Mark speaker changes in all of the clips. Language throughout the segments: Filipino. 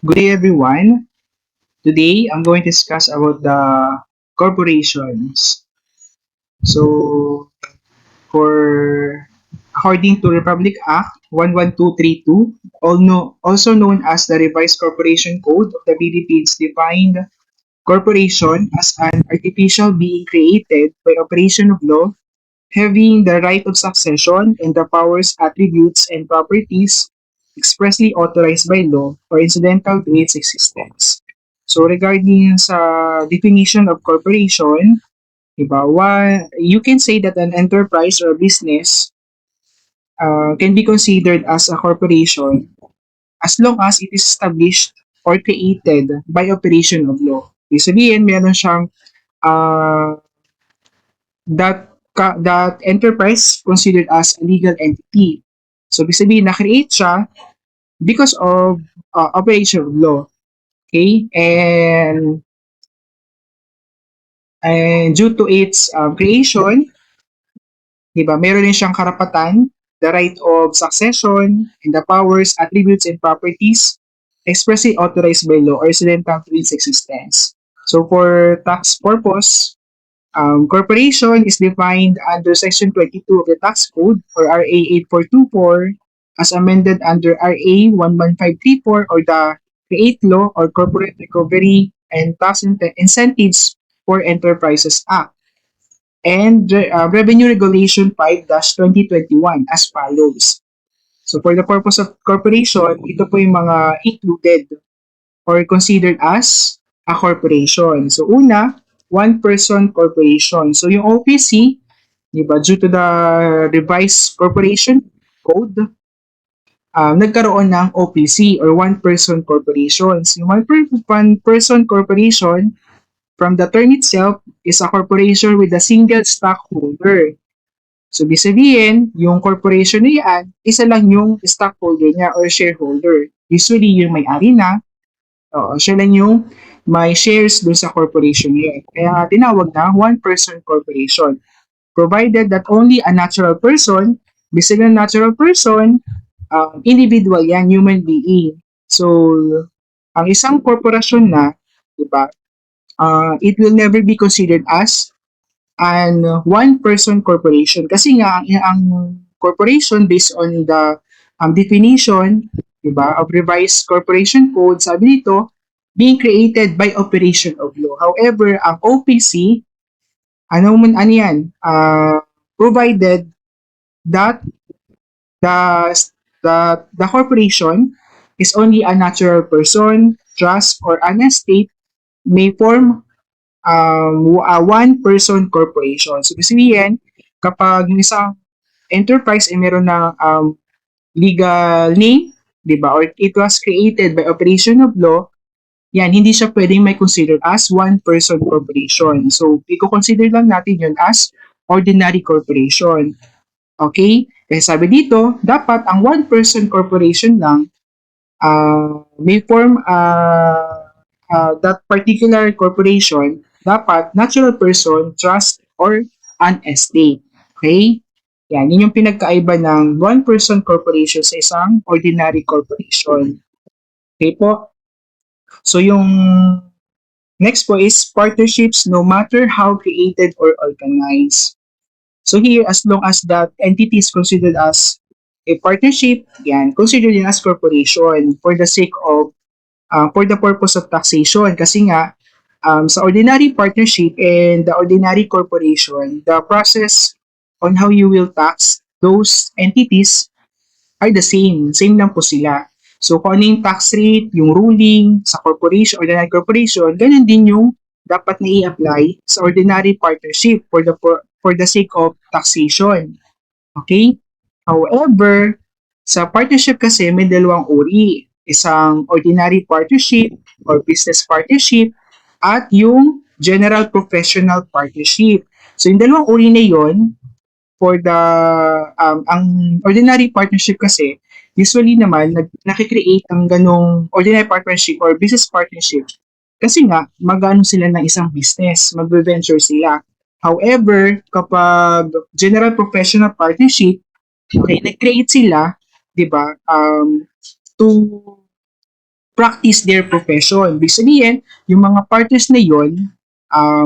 Speaker 1: Good day, everyone. Today, I'm going to discuss about the corporations. So, for according to Republic Act 11232, also known as the Revised Corporation Code of the Philippines, defined corporation as an artificial being created by operation of law, having the right of succession and the powers, attributes, and properties expressly authorized by law or incidental to its existence. So regarding sa definition of corporation, diba, you can say that an enterprise or business can be considered as a corporation as long as it is established or created by operation of law. Ibig sabihin, meron siyang uh, that enterprise considered as a legal entity. So, ibig sabihin, na-create siya because of operation of law. Okay? And due to its creation, di ba, meron din siyang karapatan, the right of succession, and the powers, attributes, and properties expressly authorized by law or incidental to its existence. So, for tax purpose, corporation is defined under Section 22 of the Tax Code or RA 8424 as amended under RA 11534 or the Create Law or Corporate Recovery and Tax Incentives for Enterprises Act and Revenue Regulation 5-2021 as follows. So for the purpose of corporation, ito po yung mga included or considered as a corporation. So una, one-person corporation. So yung OPC, di ba, due to the revised corporation code, nagkaroon ng OPC or one-person corporations. Yung one-person corporation, from the term itself, is a corporation with a single stockholder. So, ibig sabihin, yung corporation na yan, isa lang yung stockholder niya or shareholder. Usually, yung may-ari na, siya lang yung may shares dun sa corporation niya. Kaya nga tinawag na one-person corporation. Provided that only a natural person, bisig ng natural person, individual yan, human being. So, ang isang korporasyon na, di ba, it will never be considered as an one-person corporation. Kasi nga, ang corporation based on the definition, di ba, of revised corporation code, sabi dito, being created by operation of law. However, ang OPC, ano yan, provided that the, the corporation is only a natural person, trust, or an estate may form a one-person corporation. So, ibig sabihin, kapag yung isang enterprise ay meron na legal name, di ba, or it was created by operation of law, yan, hindi siya pwedeng may consider as one-person corporation. So, i-consider lang natin yun as ordinary corporation. Okay? Kasi sabi dito, dapat ang one-person corporation lang may form that particular corporation, dapat natural person, trust, or an estate. Okay? Yan, yun yung pinagkaiba ng one-person corporation sa isang ordinary corporation. Okay po? So yung next po is partnerships no matter how created or organized. So here, as long as that entity is considered as a partnership, yan, considered yan as corporation for the sake of, for the purpose of taxation. Kasi nga, sa ordinary partnership and the ordinary corporation, the process on how you will tax those entities are the same. Same lang po sila. So, kung ano yung tax rate, yung ruling sa corporation, ordinary corporation, ganun din yung dapat na i-apply sa ordinary partnership for the sake of taxation. Okay? However, sa partnership kasi may dalawang uri. Isang ordinary partnership or business partnership at yung general professional partnership. So, yung dalawang uri na yun, for the ang ordinary partnership kasi usually naman nakikreate ang ganong ordinary partnership or business partnership kasi nga magano sila ng isang business, magbe-venture sila. However, kapag general professional partnership, okay, nag-create sila, 'di ba? To practice their profession. Ibig sabihin, yung mga partners na yon,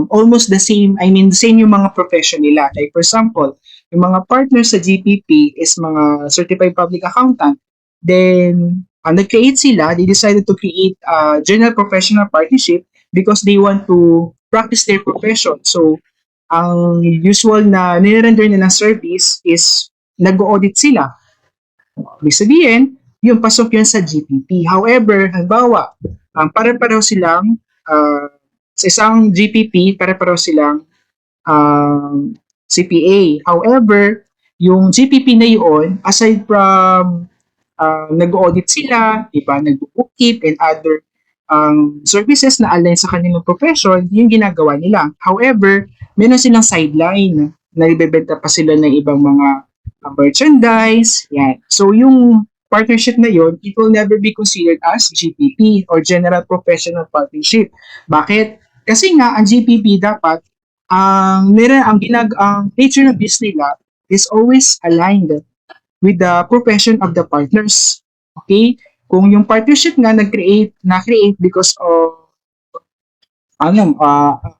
Speaker 1: almost the same, the same yung mga profession nila. Like for example, yung mga partners sa GPP is mga certified public accountant. Then, nag-create sila, they decided to create a general professional partnership because they want to practice their profession. So, ang usual na nire-render nilang service is nag-audit sila. Ibig sabihin, yung pasok yun sa GPP. However, halimbawa, pare-pareho silang, sa isang GPP, pare-pareho silang CPA. However, yung GPP na yun, aside from nag-audit sila, diba, nag-bookkeep and other services na align sa kanilang profession, yung ginagawa nila. However, meron silang sideline na ibebenta pa sila ng ibang mga merchandise. Yan. So, yung partnership na yun, it will never be considered as GPP or General Professional Partnership. Bakit? Kasi nga, ang GPP dapat, ang nature ng business nila is always aligned with the profession of the partners. Okay? Kung yung partnership nga na-create because of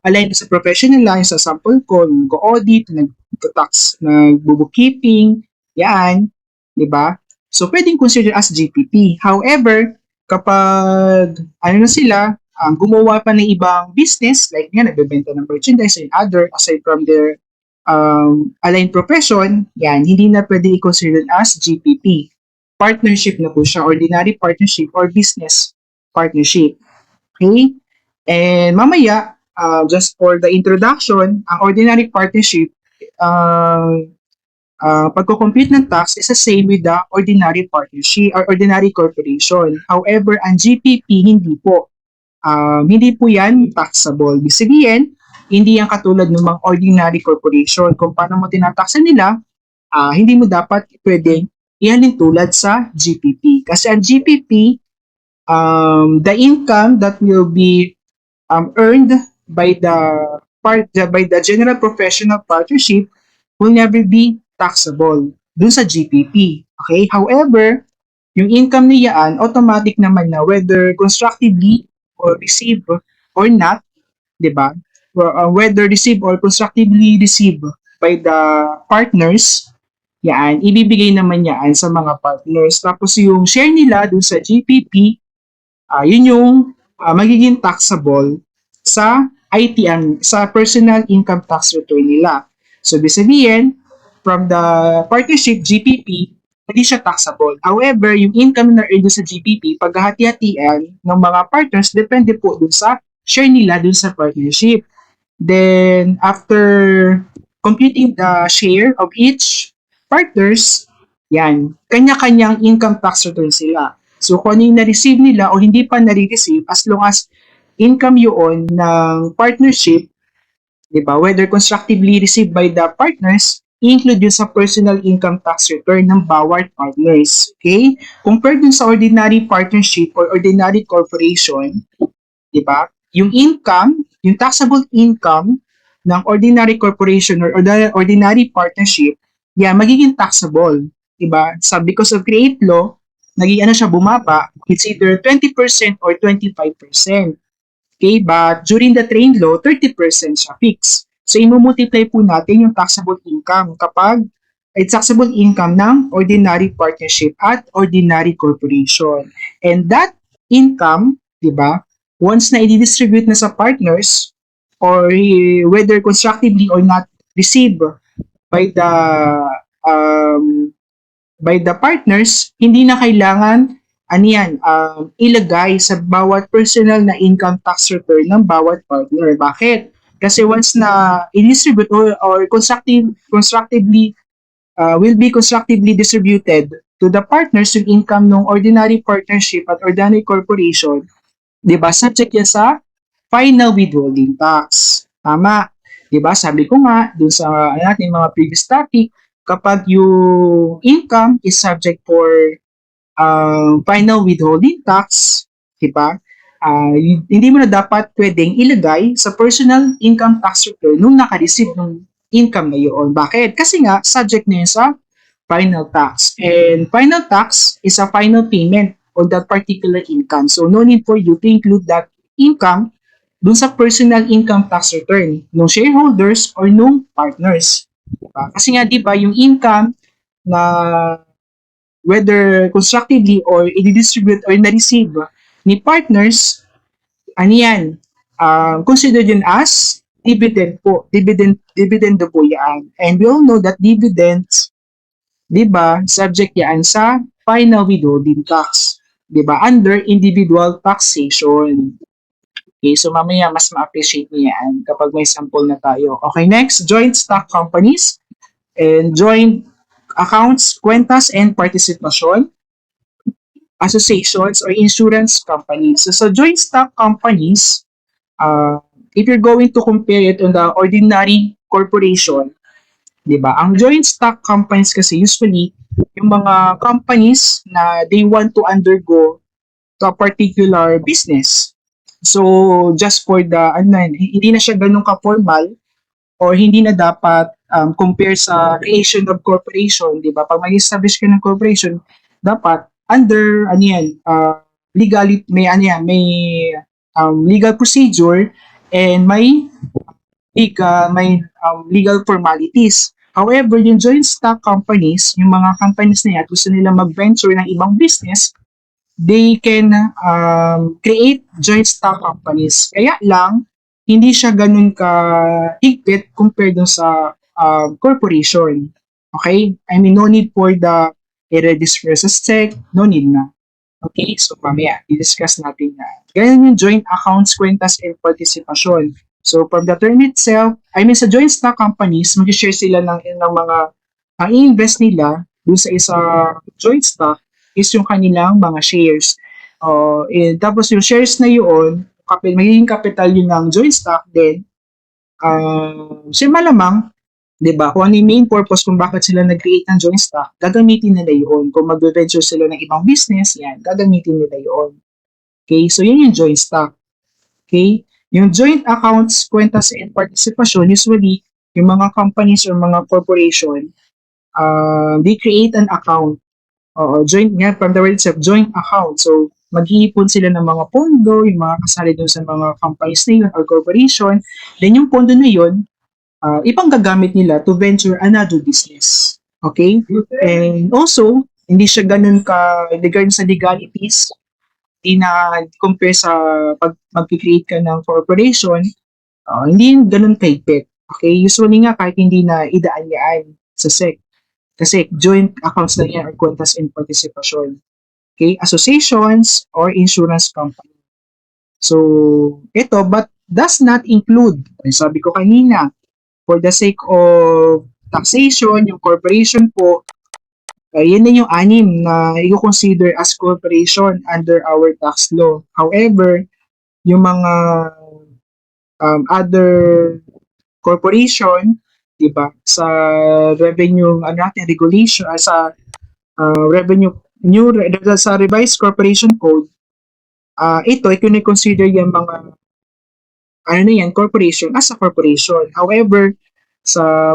Speaker 1: aligned sa profession nila, yung sa sample ko, nag-audit, nag-tax, nag-bookkeeping, yan, di ba? So, pwedeng consider as GPP. However, kapag na sila, gumawa pa ng ibang business, like nga, nagbebenta ng merchandise and other, aside from their aligned profession, yan, hindi na pwede i-consider as GPP. Partnership na po siya, ordinary partnership or business partnership. Okay? And mamaya, just for the introduction, ang ordinary partnership, pagko-compute ng tax is the same with the ordinary partnership or ordinary corporation. However, ang GPP, hindi po. Hindi po yan taxable. Ibig sabihin, hindi yan katulad ng mga ordinary corporation. Kung paano mo tinataksan nila, hindi mo dapat pwedeng ihalin tulad sa GPP. Kasi ang GPP, the income that will be earned by the general professional partnership will never be taxable dun sa GPP. Okay? However, yung income niyaan, automatic naman na whether constructively or received or not, di ba? Whether received or constructively received by the partners, yan, ibibigay naman yan sa mga partners. Tapos yung share nila dun sa GPP, yun yung magiging taxable sa ITN, sa personal income tax return nila. So, ibig sabihin, from the partnership GPP, hindi siya taxable. However, yung income na earn sa GPP, paghahati-hatian ng mga partners, depende po dun sa share nila dun sa partnership. Then, after computing the share of each partners, yan, kanya-kanyang income tax return sila. So, kung ano yung na-receive nila o hindi pa na-receive, as long as income yun ng partnership, di ba, whether constructively received by the partners, i-include yun sa personal income tax return ng bawat partners. Okay? Compared dun sa ordinary partnership or ordinary corporation, di ba, yung income, yung taxable income ng ordinary corporation or ordinary partnership, yan, magiging taxable. Diba? So, because of create law, naging siya bumaba, it's either 20% or 25%. Okay? But during the train law, 30% siya fixed. So, imumultiply po natin yung taxable income kapag taxable income ng ordinary partnership at ordinary corporation. And that income, di ba, once na i-distribute na sa partners or whether constructively or not received by the partners, hindi na kailangan ilagay sa bawat personal na income tax return ng bawat partner. Bakit? Kasi once na i-distribute or constructively will be constructively distributed to the partners yung income ng ordinary partnership at ordinary corporation, di ba, subject yan sa final withholding tax. Tama. Di ba, sabi ko nga, dun sa natin mga previous topic, kapag yung income is subject for final withholding tax, di ba, hindi mo na dapat pwedeng ilagay sa personal income tax return nung naka-receive ng income na yun. Bakit? Kasi nga, subject na yun sa final tax. And final tax is a final payment on that particular income. So, no need for you to include that income dun sa personal income tax return ng shareholders or nung partners. Diba? Kasi nga, di ba, yung income na whether constructively or i-distribute or na-receive ni partners, ano yan, considered yun as dividend po. Dividend po yan. And we all know that dividends, di ba, subject yan sa final withholding tax. Di ba, under individual taxation. Okay, so mamaya mas ma-appreciate niya yan kapag may sample na tayo. Okay, next, joint stock companies and joint accounts, kwentas, and participation, associations, or insurance companies. So, sa joint stock companies, if you're going to compare it on the ordinary corporation, di ba? Ang joint stock companies kasi usually, yung mga companies na they want to undergo to a particular business. So, just for the, hindi na siya ganun ka-formal or hindi na dapat compare sa creation of corporation, di ba? Pag mag-establish ka ng corporation, dapat under, legal, legal procedure and may legal formalities. However, yung joint stock companies, yung mga companies na yan, gusto nila mag-venture ng ibang business, they can create joint stock companies. Kaya lang, hindi siya ganun ka-higpit compared dun sa corporation. Okay? I mean, no need for the i-register sa SEC, no need na. Okay, so mamaya, i-discuss natin yan. Ganyan yung joint accounts, kwentas, and participation. So from the term itself, I mean sa joint stock companies, mag-share sila ng mga ang i-invest nila dun sa isa joint stock is yung kanilang mga shares. Tapos yung shares na yun, magiging capital yun ng joint stock, then siya malamang, 'di ba? Kung ano yung main purpose kung bakit sila nag-create ng joint stock, gagamitin nila 'yon. Kung mag-venture sila ng ibang business, yan, gagamitin nila 'yon. Okay? So, yun yung joint stock. Okay? Yung joint accounts, kwentas, and participation, usually, yung mga companies or mga corporation, they create an account. Joint nga, from the word itself, joint account. So, mag-iipon sila ng mga pondo, yung mga kasali doon sa mga companies na yun or corporation. Then, yung pondo na yun, ipanggagamit nila to venture another business. Okay? And also, hindi siya ganun regarding sa legalities, hindi na compare sa pag mag-create ka ng corporation, hindi ganun kahigpit. Okay? Usually nga, kahit hindi na idaan-yaan sa SEC. Kasi joint accounts na yan or kwentas and participation. Okay? Associations or insurance company. So, ito, but does not include, sabi ko kanina, for the sake of taxation, yung corporation po, yan na yung anim na i-consider as corporation under our tax law. However, yung mga other corporation, di ba, sa revenue regulation, sa revenue sa revised corporation code, ito i-consider yung mga corporation as a corporation. However,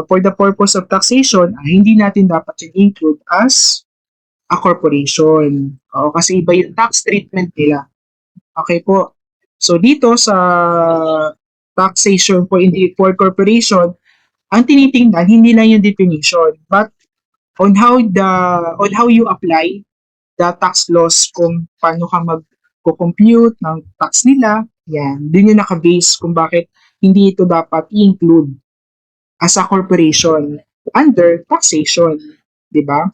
Speaker 1: for the purpose of taxation, hindi natin dapat yung include as a corporation. Kasi iba yung tax treatment nila. Okay po. So dito sa taxation for corporation, ang tinitingnan hindi lang yung definition, but on how you apply the tax laws, kung paano ka mag-compute ng tax nila, yan. Din yung naka-base kung bakit hindi ito dapat i-include as a corporation under taxation, di ba?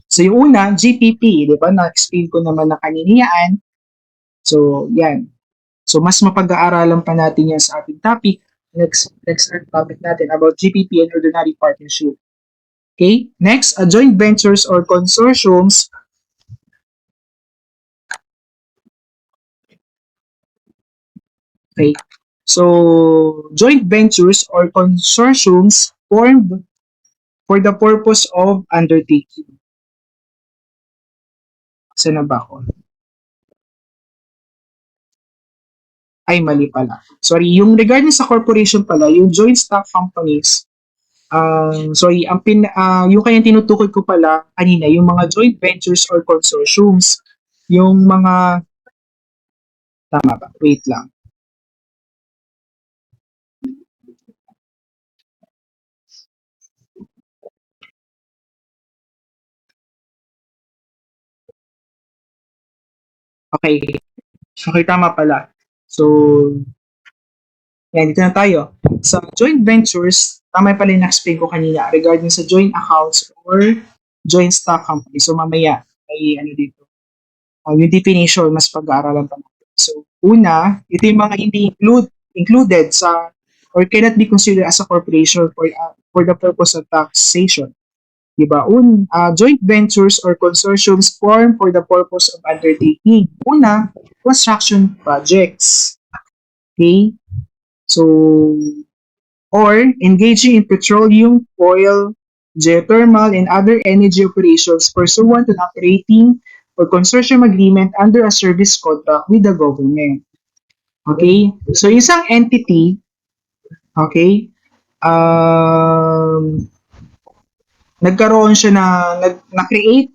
Speaker 1: So yung una, GPP, di ba? Na-explain ko naman na kanina yan. So, yan. So mas mapag-aaralan pa natin yan sa ating topic. Next topic natin about GPP and ordinary partnership. Okay? Next, joint ventures or consortiums. Okay. So, joint ventures or consortiums formed for the purpose of undertaking. Saan na ba ako? Ay, mali pala. Sorry, yung regarding sa corporation pala, yung joint stock companies, yung kanyang tinutukoy ko pala kanina, yung mga joint ventures or consortiums. yung mga, tama ba? Wait lang. Okay. Okay, tama pala. So, yan, dito na tayo. Sa joint ventures, tama pala yung na-explain ko kanina regarding sa joint accounts or joint stock company. So, mamaya, may ano dito. Yung definition, mas pag-aaralan pa natin. So, una, ito yung mga hindi included sa or cannot be considered as a corporation for the purpose of taxation. Diba? Joint ventures or consortiums formed for the purpose of undertaking. Una, construction projects. Okay? So, or engaging in petroleum, oil, geothermal, and other energy operations pursuant to an operating or consortium agreement under a service contract with the government. Okay? So, isang entity, okay, um, nagkaroon siya na-create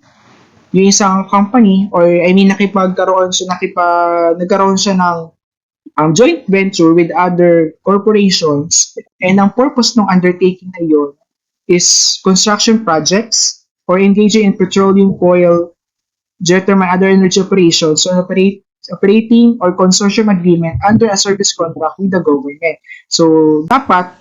Speaker 1: yung isang company or I mean nagkaroon siya ng joint venture with other corporations and ang purpose ng undertaking na yun is construction projects or engaging in petroleum, oil, geothermal, and other energy operations so operating or consortium agreement under a service contract with the government. So, dapat,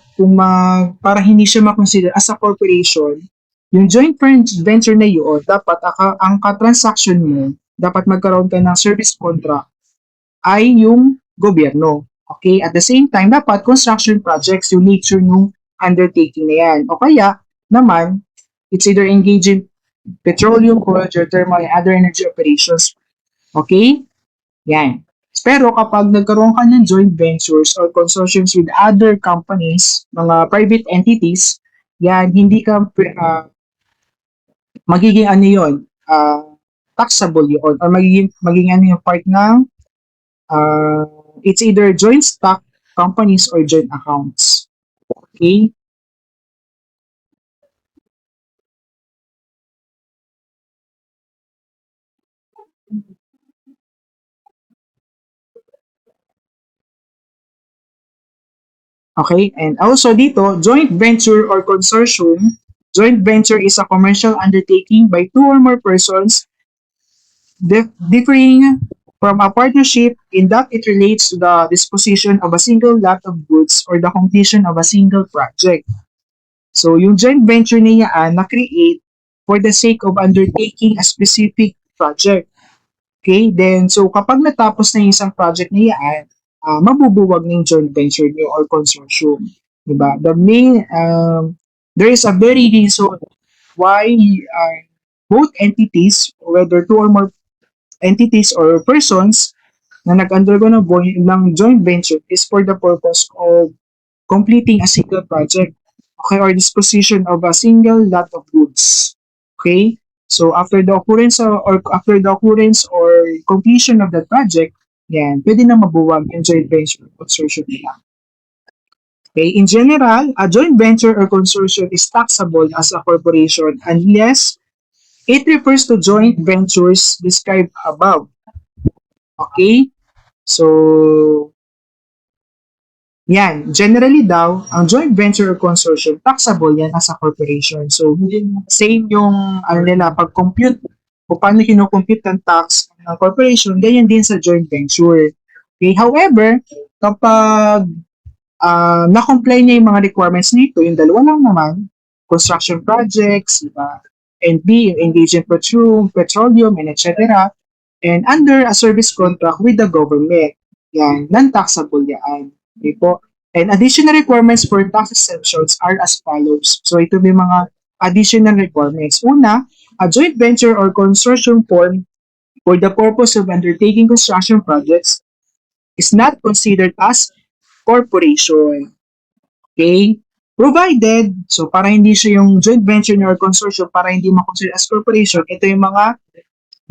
Speaker 1: para hindi siya makonsider as a corporation, yung joint venture na yun, dapat ang ka-transaction mo, dapat magkaroon ka ng service contract ay yung gobyerno. Okay? At the same time, dapat construction projects yung nature ng undertaking na yan. O kaya, naman, it's either engaging petroleum, coal, geothermal, and other energy operations. Okay? Yan. Pero kapag nagkaroon ka ng joint ventures or consortiums with other companies, mga private entities, yan, hindi ka magiging ano yun, taxable yun, or magiging ano yung part ng uh, it's either joint stock companies or joint accounts. Okay? Okay? And also dito, joint venture or consortium, joint venture is a commercial undertaking by two or more persons differing from a partnership in that it relates to the disposition of a single lot of goods or the completion of a single project. So, yung joint venture niya na-create for the sake of undertaking a specific project. Okay? Then, so kapag natapos na yung isang project na yan, mabubuwag ng joint venture niyo or consortium. Diba? There is a very reason why both entities, whether two or more entities or persons na nag-undergo ng joint venture is for the purpose of completing a single project, okay, or disposition of a single lot of goods. Okay? So after the occurrence or completion of the project, yan, pwede na mabuwag yung joint venture or consortium nila. Okay, in general, a joint venture or consortium is taxable as a corporation unless it refers to joint ventures described above. Okay? So, yan. Generally daw, ang joint venture or consortium, taxable yan as a corporation. So, same yung ano nila, pag-compute o paano kinocompute ng tax ng corporation, ganyan din sa joint venture. Okay? However, kapag na-comply niya yung mga requirements nito, yung dalawa lang naman, construction projects, diba? And B, engage in petroleum, and etc. And under a service contract with the government. Yan, non-taxable yan. Okay po. And additional requirements for tax exemptions are as follows. So ito may mga additional requirements. Una, a joint venture or consortium formed for the purpose of undertaking construction projects is not considered as corporation. Okay? Provided, so para hindi siya yung joint venture or consortium, para hindi ma-consider as corporation, ito yung mga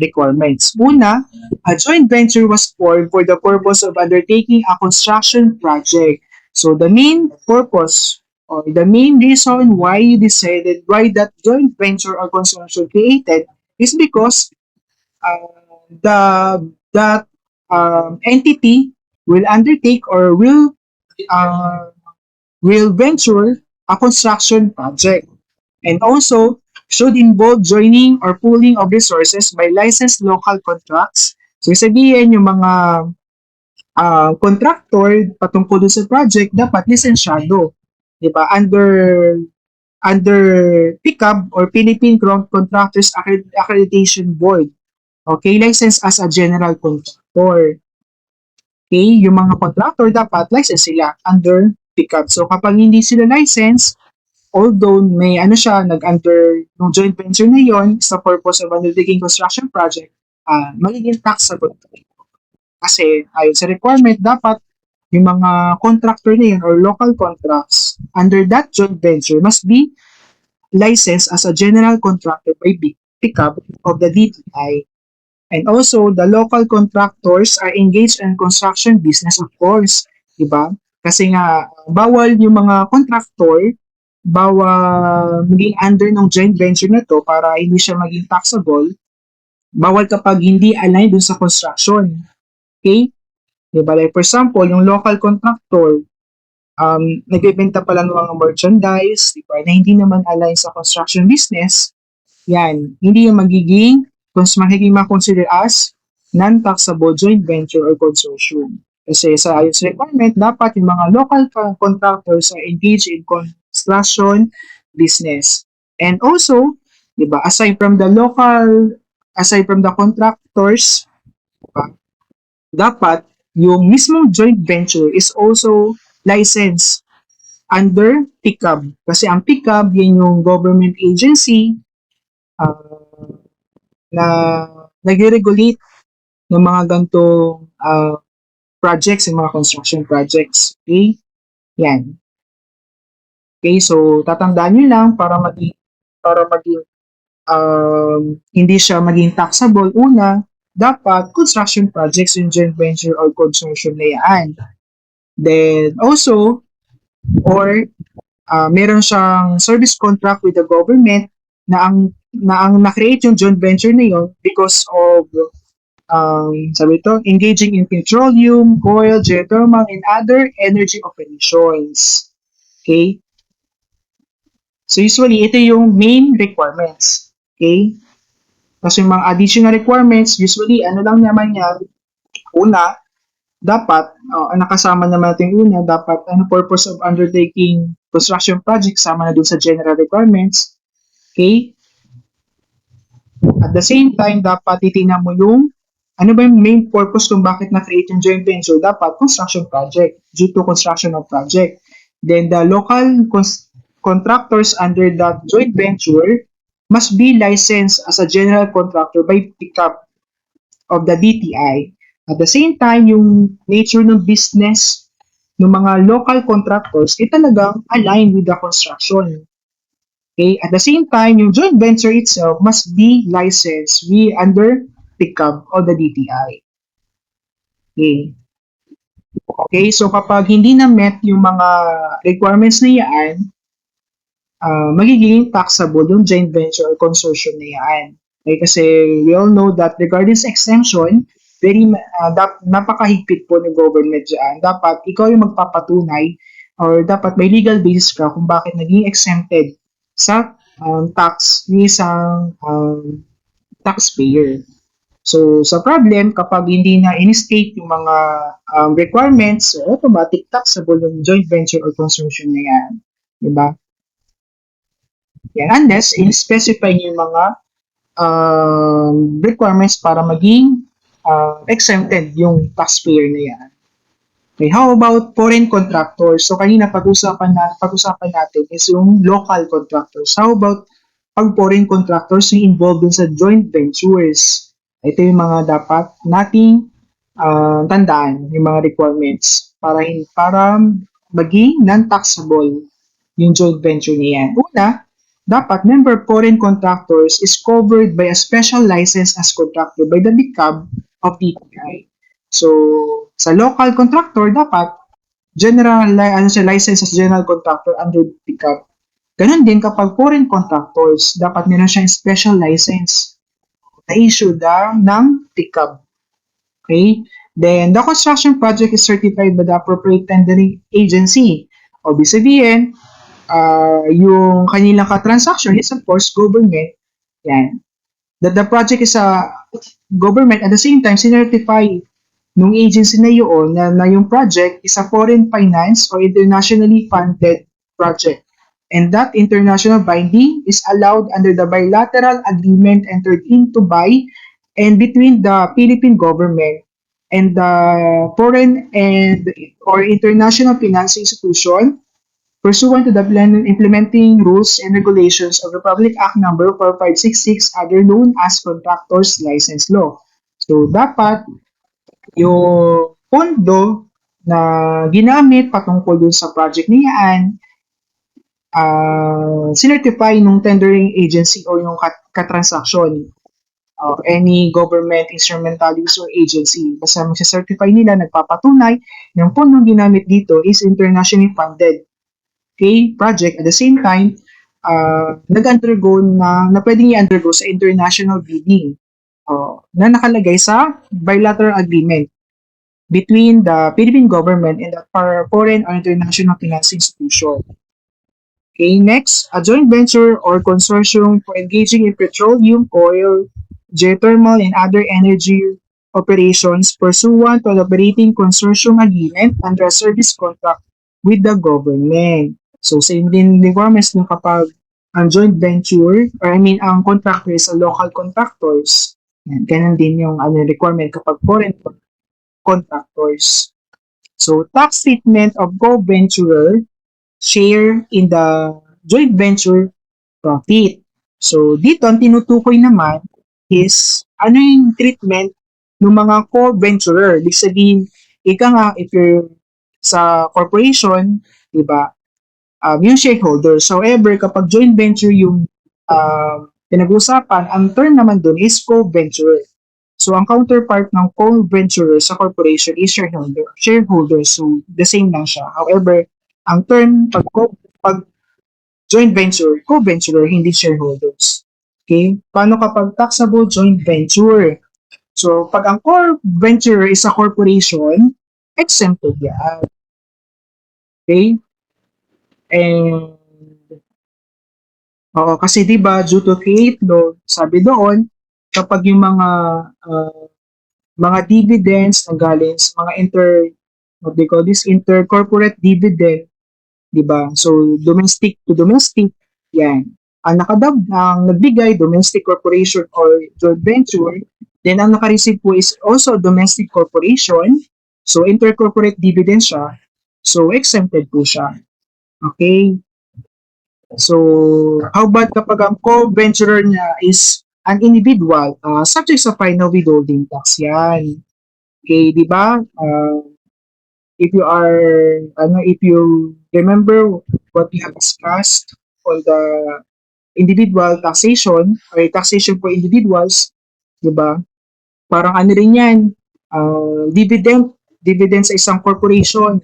Speaker 1: requirements. Una, a joint venture was formed for the purpose of undertaking a construction project. So the main purpose or the main reason why you decided why that joint venture or consortium created is because that entity will undertake or uh, will venture a construction project, and also should involve joining or pooling of resources by licensed local contracts. So sabihin yung mga contractor patungkol dun sa project dapat lisensyado, 'di ba? Under PICAB or Philippine Contractors Accreditation Board. Okay, licensed as a general contractor. Okay, yung mga contractor dapat license sila under PICAB. So kapag hindi sila license, although may ano siya, nag-under ng joint venture na yon sa purpose of undertaking construction project, magiging taxable. Kasi ayon sa requirement, dapat yung mga contractor na yun or local contracts under that joint venture must be licensed as a general contractor by PICAB of the DTI. And also, the local contractors are engaged in construction business, of course. Diba? Kasi nga, bawal yung mga contractor, bawal maging under ng joint venture na to para hindi siya maging taxable. Bawal kapag hindi aligned dun sa construction. Okay? Diba? Like for example, yung local contractor, nagbebenta pala ng mga merchandise, diba, na hindi naman align sa construction business, yan, hindi yung magiging makonsider as non-taxable joint venture or consortium. Kasi sa ayon sa requirement, dapat yung mga local contractors are engaged in construction business. And also, di ba, aside from the contractors, diba, dapat yung mismong joint venture is also licensed under PICAB. Kasi ang PICAB, yan yung government agency uh, na nag-regulate ng mga gantong projects, yung mga construction projects. Okay? Yan. Okay, so tatandaan nyo lang para maging hindi siya maging taxable. Una, dapat construction projects yung joint venture or consortium na yan. Then also, or meron siyang service contract with the government na ang na-create yung joint venture na yun because of sabi ito, engaging in petroleum, oil, geothermal, and other energy operations. Okay? So usually, ito yung main requirements. Okay? Kasi yung mga additional requirements, usually, ano lang naman yan, una, dapat, ang nakasama naman natin una, dapat, purpose of undertaking construction project, sama na dun sa general requirements. Okay? At the same time, dapat titingnan mo yung ano ba yung main purpose kung bakit na-create yung joint venture? Dapat construction project, due to construction of project. Then the local contractors under that joint venture must be licensed as a general contractor by PICAP of the DTI. At the same time, yung nature ng business ng mga local contractors ay talagang aligned with the construction. Okay? At the same time, yung joint venture itself must be licensed under PICAB or the DTI. Okay. Okay, so kapag hindi na met yung mga requirements na yan, magiging taxable yung joint venture or consortium na yan. Okay, kasi we all know that regarding sa exemption, napakahigpit po ng government dyan. Dapat ikaw yung magpapatunay or dapat may legal basis ka kung bakit naging exempted sa tax ni isang taxpayer. So, sa problem, kapag hindi na in-state yung mga requirements, so automatic taxable yung joint venture or consortium na yan. Diba? Yan. Unless, in-specify yung mga requirements para maging exempted yung taxpayer na yan. Okay, how about foreign contractors? So, kanina pag-usapan natin is yung local contractors. How about pag foreign contractors yung involved dun sa joint ventures? Ito yung mga dapat nating tandaan, yung mga requirements para maging non-taxable yung joint venture niyan. Una, dapat member foreign contractors is covered by a special license as contractor by the BICAB of DTI. So, sa local contractor, dapat license as general contractor under BICAB. Ganon din kapag foreign contractors, dapat meron siyang special license. na-issue ng TICAB. Okay? Then, the construction project is certified by the appropriate tendering agency. O, ibig sabihin, yung kanilang ka-transaction is of course government. Yan. That the project is a government at the same time sinertify nung agency na yun na yung project is a foreign finance or internationally funded project. And that international binding is allowed under the bilateral agreement entered into by and between the Philippine government and the foreign and or international financing institution pursuant to the implementing rules and regulations of Republic Act number 4566, other known as Contractors License Law. So dapat yung pondo na ginamit patungkol dun sa project niyan, sinertify nung tendering agency o yung katransaksyon of any government instrumentalities or agency. Basta magsicertify nila, nagpapatunay ng pondong ginamit dito is internationally funded, okay, project. At the same time, nag-undergo na pwedeng i-undergo sa international bidding na nakalagay sa bilateral agreement between the Philippine government and the foreign or international financing institution. Okay, next, a joint venture or consortium for engaging in petroleum, oil, geothermal, and other energy operations pursuant to the operating consortium agreement under a service contract with the government. So, same din requirements nung kapag ang joint venture, or I mean, ang contractor is a local contractors. Yan, ganun din yung requirement kapag foreign contractors. So, tax treatment of co-venturer share in the joint venture profit. So, dito ang tinutukoy naman is ano yung treatment ng mga co-venturer. Ibig sabihin, ika nga, if you're sa corporation, di ba, yung shareholders. However, kapag joint venture yung pinag-usapan, ang term naman dun is co-venturer. So, ang counterpart ng co-venturer sa corporation is shareholder. So, the same lang siya. However, ang term pag joint venture, co-venturer, hindi shareholders. Okay? Paano kapag taxable joint venture? So, pag ang co-venturer is a corporation, exempted yan. Okay? And, kasi diba, due to create law, sabi doon, kapag yung mga dividends na galing sa mga what they call this, intercorporate dividend, di ba? So, domestic to domestic, yan. Ang nagbigay, domestic corporation or joint venture, then ang nakareceive po is also domestic corporation, so intercorporate dividend siya, so exempted po siya. Okay? So, how about kapag ang co-venturer niya is an individual, subject sa final withholding tax yan. Okay, di ba? If you remember what we have discussed on the individual taxation or taxation for individuals, di ba? Parang ano rin yan, dividend sa isang corporation.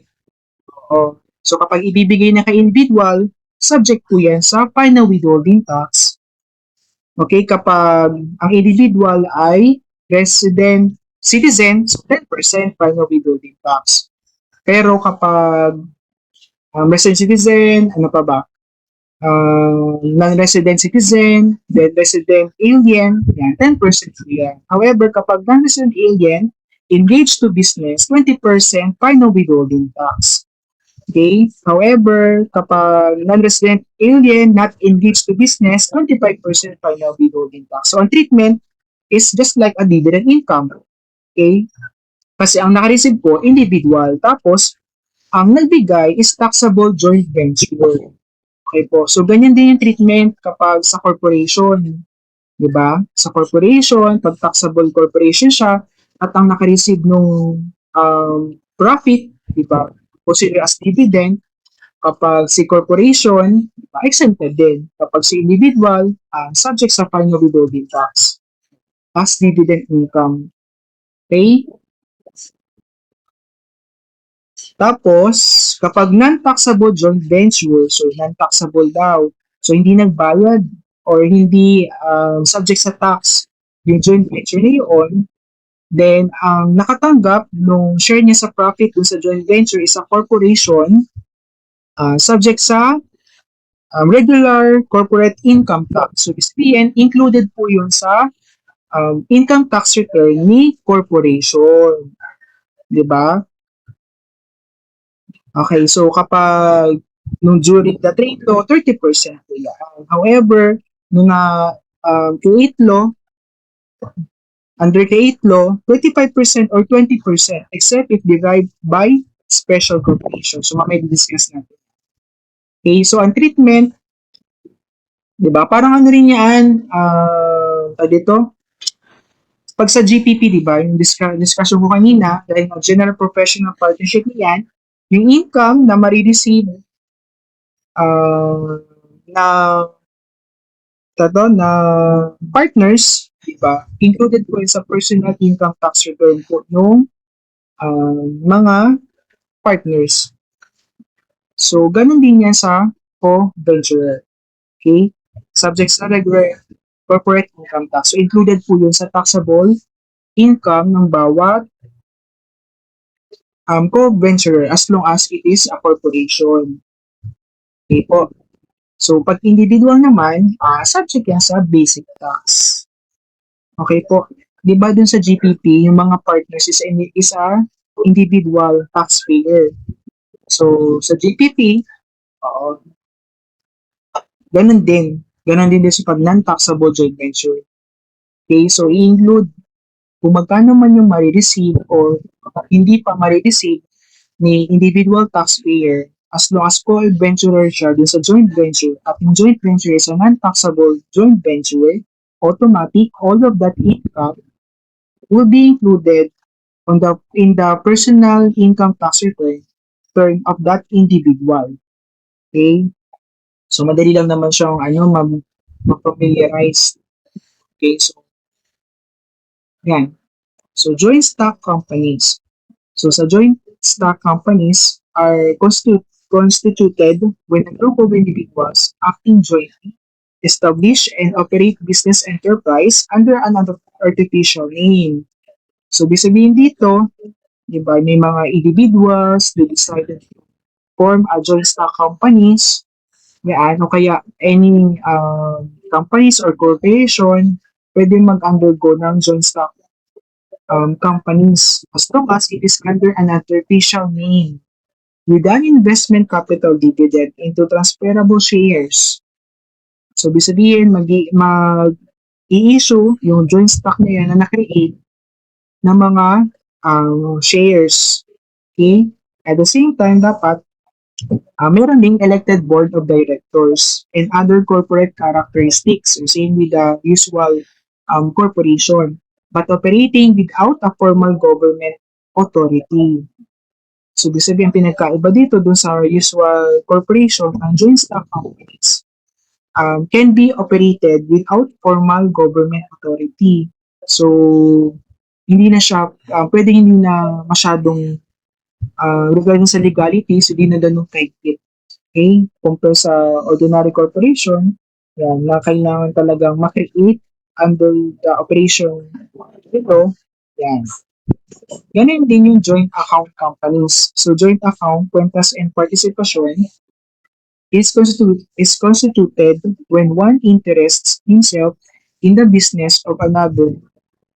Speaker 1: So kapag ibibigay na kay individual, subject po yan sa final withholding tax. Okay, kapag ang individual ay resident citizen, so 10% final withholding tax. Pero kapag resident citizen, ano pa ba? Non-resident citizen, then resident alien, yan, 10% po yan. However, kapag non-resident alien, engaged to business, 20% final withholding tax. Okay? However, kapag non-resident alien, not engaged to business, 25% final withholding tax. So, ang treatment is just like a dividend income. Okay? Kasi ang nakareceive po, individual. Tapos, ang nagbigay is taxable joint venture. Okay po. So, ganyan din yung treatment kapag sa corporation. Diba? Sa corporation, pag taxable corporation siya, at ang nakareceive nung profit, diba? Consider as dividend, kapag si corporation, exempted din. Kapag si individual, subject sa final withholding tax as dividend income. Okay? Tapos, kapag non-taxable joint venture, so non-taxable daw, so hindi nagbayad or hindi subject sa tax yung joint venture na yun, then ang nakatanggap nung share niya sa profit dun sa joint venture is a corporation, subject sa regular corporate income tax. So, sabihin, included po yun sa income tax return ni corporation. Di ba? Okay, so kapag nung during the trade law, 30% po yan. However, nung create law, under create law, 25% or 20% except if derived by special corporation. So, mamaya discuss natin. Okay, so ang treatment, di ba? Parang ano rin yan, dito, pag sa GPP, di ba, yung discussion ko kanina, dahil ng general professional partnership niyan, yung income na marireceive na na partners, di ba, included po yun sa personal income tax return po ng mga partners. So, ganun din yan sa co-venturer. Okay? Subject sa regular corporate income tax. So, included po yun sa taxable income ng bawat co-venturer as long as it is a corporation. Okay po. So, pag individual naman, subject yan sa basic tax. Okay po. Di ba dun sa GPP, yung mga partners is a individual taxpayer. So, sa GPP, ganun din. Ganun din sa pag non-taxable joint venture. Okay, so i-include kung magkano man yung marireceive or hindi pa marireceive ni individual taxpayer as long as co-venturer siya dun sa joint venture at yung joint venture is a non-taxable joint venture, automatic, all of that income will be included in the personal income tax return of that individual. Okay? So, madali lang naman siyang mag-familiarize. Okay? So, yan. So, joint stock companies. So, sa joint stock companies are constituted when a group of individuals acting jointly establish and operate business enterprise under an artificial name. So, ibig sabihin dito, di ba, may mga individuals who decided to form a joint stock companies, yan, o kaya any companies or corporation pwede mag-undergo ng joint stock companies as long as it is under an artificial name with an investment capital dividend into transferable shares. So, ibig sabihin, mag-i-issue yung joint stock na yan na na-create ng mga shares. Okay? At the same time, dapat meron ding elected board of directors and other corporate characteristics, so same with the usual corporation, but operating without a formal government authority. So, ibig sabihin, pinagkaiba dito dun sa usual corporation, ang joint stock companies can be operated without formal government authority. So, hindi na siya, pwedeng hindi na masyadong regarding sa legalities, hindi na ganun kaigpit. Okay? Compare sa ordinary corporation, yan, na kailangan talagang makreate under the operation ito, yan. Ganun din yung joint account companies. So, joint account, kwentas, and participation is constituted when one interests himself in the business of another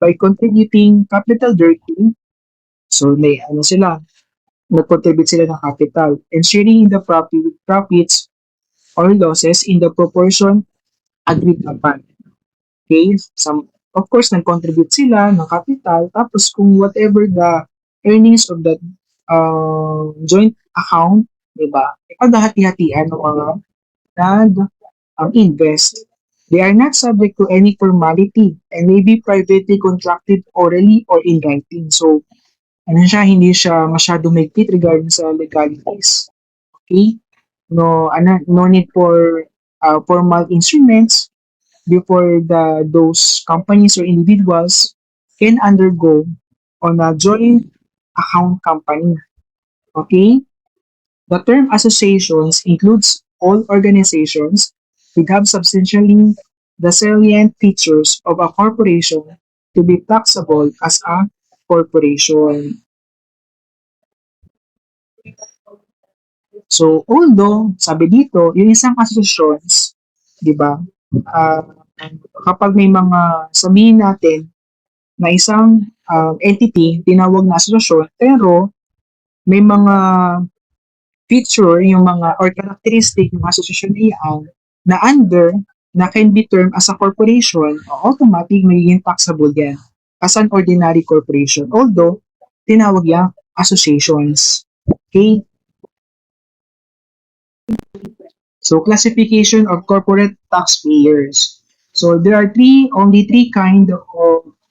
Speaker 1: by contributing capital thereto. So, may sila, nag-contribute sila ng capital and sharing in the profits or losses in the proportion agreed upon. Okay? Of course, nag-contribute sila ng capital, tapos kung whatever the earnings of that joint account, diba, ipaghahati-hatian ng mga nag-invest. They are not subject to any formality and may be privately contracted orally or in writing. So, hindi siya masyadong mahigpit regarding sa legalities. Okay? No need for formal instruments before those companies or individuals can undergo on a joint account company. Okay? The term associations includes all organizations that have substantially the salient features of a corporation to be taxable as a corporation. So, although, sabi dito, yung isang associations, di ba, ah, kapag may mga, sabihin natin, na isang entity, tinawag na asosasyon, pero may mga feature, yung mga, or characteristic ng asosasyon na iyan, na under, na can be termed as a corporation, automatic magiging taxable yan as an ordinary corporation. Although, tinawag yan associations. Okay? So, classification of corporate taxpayers. So, there are only three kind of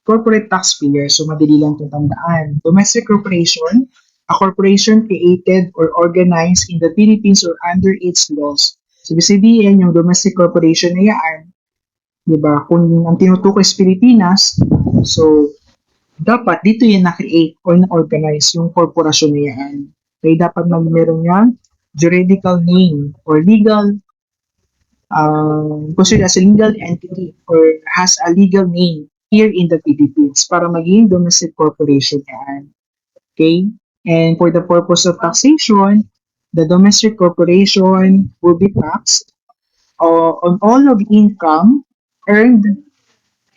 Speaker 1: corporate taxpayers. So, madali lang itong tandaan. Domestic corporation, a corporation created or organized in the Philippines or under its laws. So, ibig sabihin, yung domestic corporation na yan, di ba, kung ang tinutukoy is Pilipinas, so, dapat dito yan na-create or na-organize yung korporasyon na yan. Kaya dapat meron yan juridical name or legal considered as a legal entity or has a legal name here in the Philippines para maging domestic corporation yan. Okay? And for the purpose of taxation, the domestic corporation will be taxed on all of income earned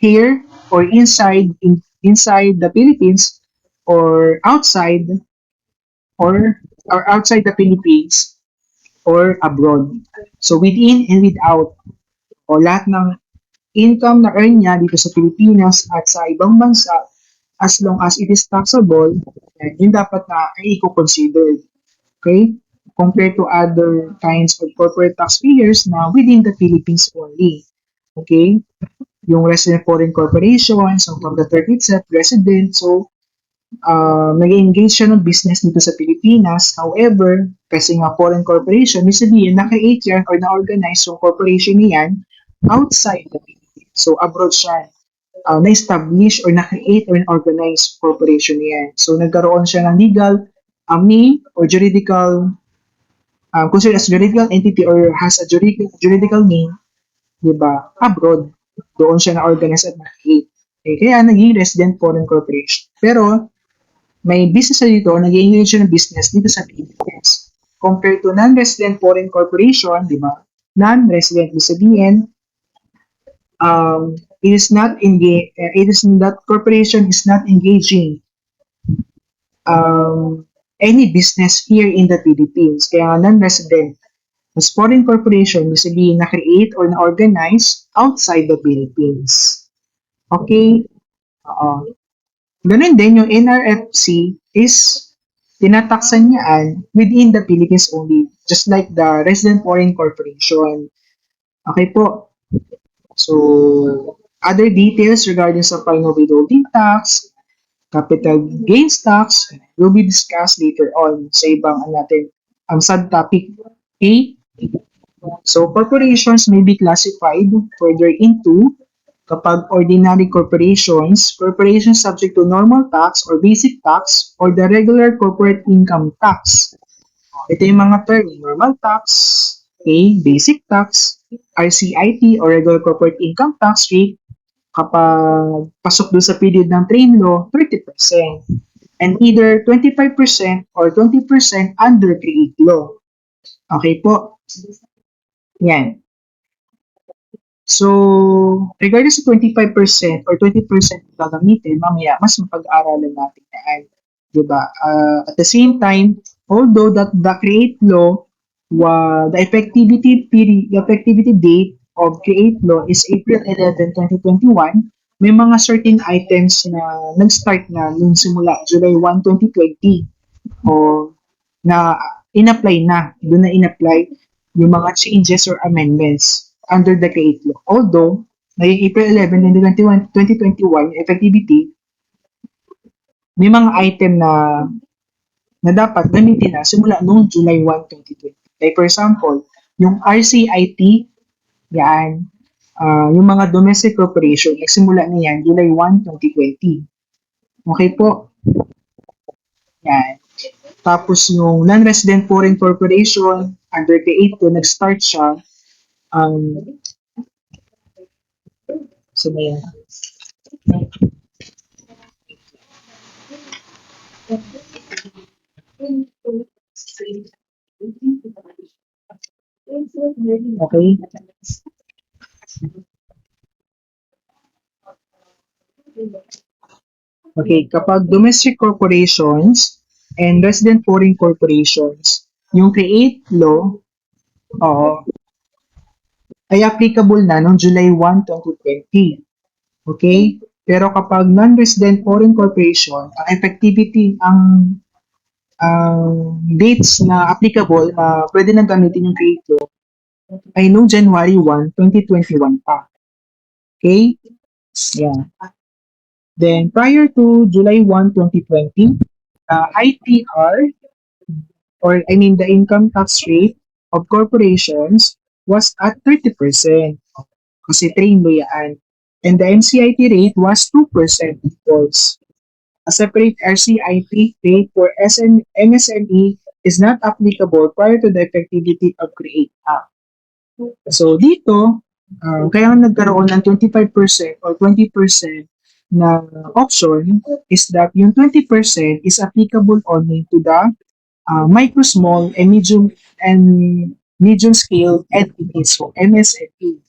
Speaker 1: here or inside the Philippines or or outside the Philippines or abroad. So within and without o lahat ng income na earn niya dito sa Pilipinas at sa ibang bansa as long as it is taxable, yun dapat na ay i-consider. Okay? Compared to other kinds of corporate taxpayers na within the Philippines only. Okay? Yung resident foreign corporation, so from the term itself, resident, so nag-engage siya ng business dito sa Pilipinas. However, kasi nga foreign corporation, may sabihin, na-create yan or na-organize yung corporation niyan outside the Philippines. So, abroad siya. Na-establish or na-create or na-organize corporation niyan. So, nagkaroon siya ng legal name or juridical, considered as juridical entity or has a juridical name, di ba, abroad. Doon siya na-organize at na-create. Okay, kaya naging resident foreign corporation. Pero, may business na dito, nag-engage siya ng business dito sa Philippines. Compared to non-resident foreign corporation, di ba? Non-resident, ibig sabihin, it is not engage, it is that corporation is not engaging any business here in the Philippines. Kaya non-resident, as foreign corporation, ibig sabihin na-create or na-organize outside the Philippines. Okay? Ganun din, yung NRFC is tinataksan niyaan within the Philippines only, just like the resident foreign corporation. Okay po. So, other details regarding sa final withholding tax, capital gains tax, will be discussed later on sa ibang natin subtopic A. So, corporations may be classified further into kapag ordinary corporations, corporations subject to normal tax or basic tax or the regular corporate income tax. Ito yung mga term, normal tax, okay, basic tax, RCIT or regular corporate income tax rate kapag pasok doon sa period ng train law, 30%. And either 25% or 20% under create law. Okay po? Yan. So, regarding sa 25% or 20% gagamitin, mamaya, mas mapag-aaralan natin yan. Diba? At the same time, although that the create law, the effectivity period, the effectivity date of create law is April 11, 2021, may mga certain items na nag-start na nung simula July 1, 2020 o na in-apply na, doon na in-apply yung mga changes or amendments under the create law. Although, ngayong April 11, 2021, effectivity, may mga item na dapat gamitin na simula noong July 1, 2020. Like for example, yung RCIT, yan, yung mga domestic corporation, nagsimula na yan July 1, 2020. Okay po? Yan. Tapos yung non-resident foreign corporation, under create to, nag-start siya So, yan. Okay? Okay, kapag domestic corporations and resident foreign corporations, yung create law, oo, ay applicable na noong July 1, 2020. Okay? Pero kapag non-resident foreign corporation, ang effectivity, ang dates na applicable na pwede nang gamitin yung create law ay noong January 1, 2021 pa. Okay? Yeah. Then, prior to July 1, 2020, ITR, or I mean the income tax rate of corporations was at 30%. Kasi train mo yan. And the MCIT rate was 2% of course. A separate RCIT rate for MSME is not applicable prior to the effectivity of CREATE Act. So dito, kaya nagkaroon ng 25% or 20% na option is that yung 20% is applicable only to the micro, small, and medium scale entities, so MSME.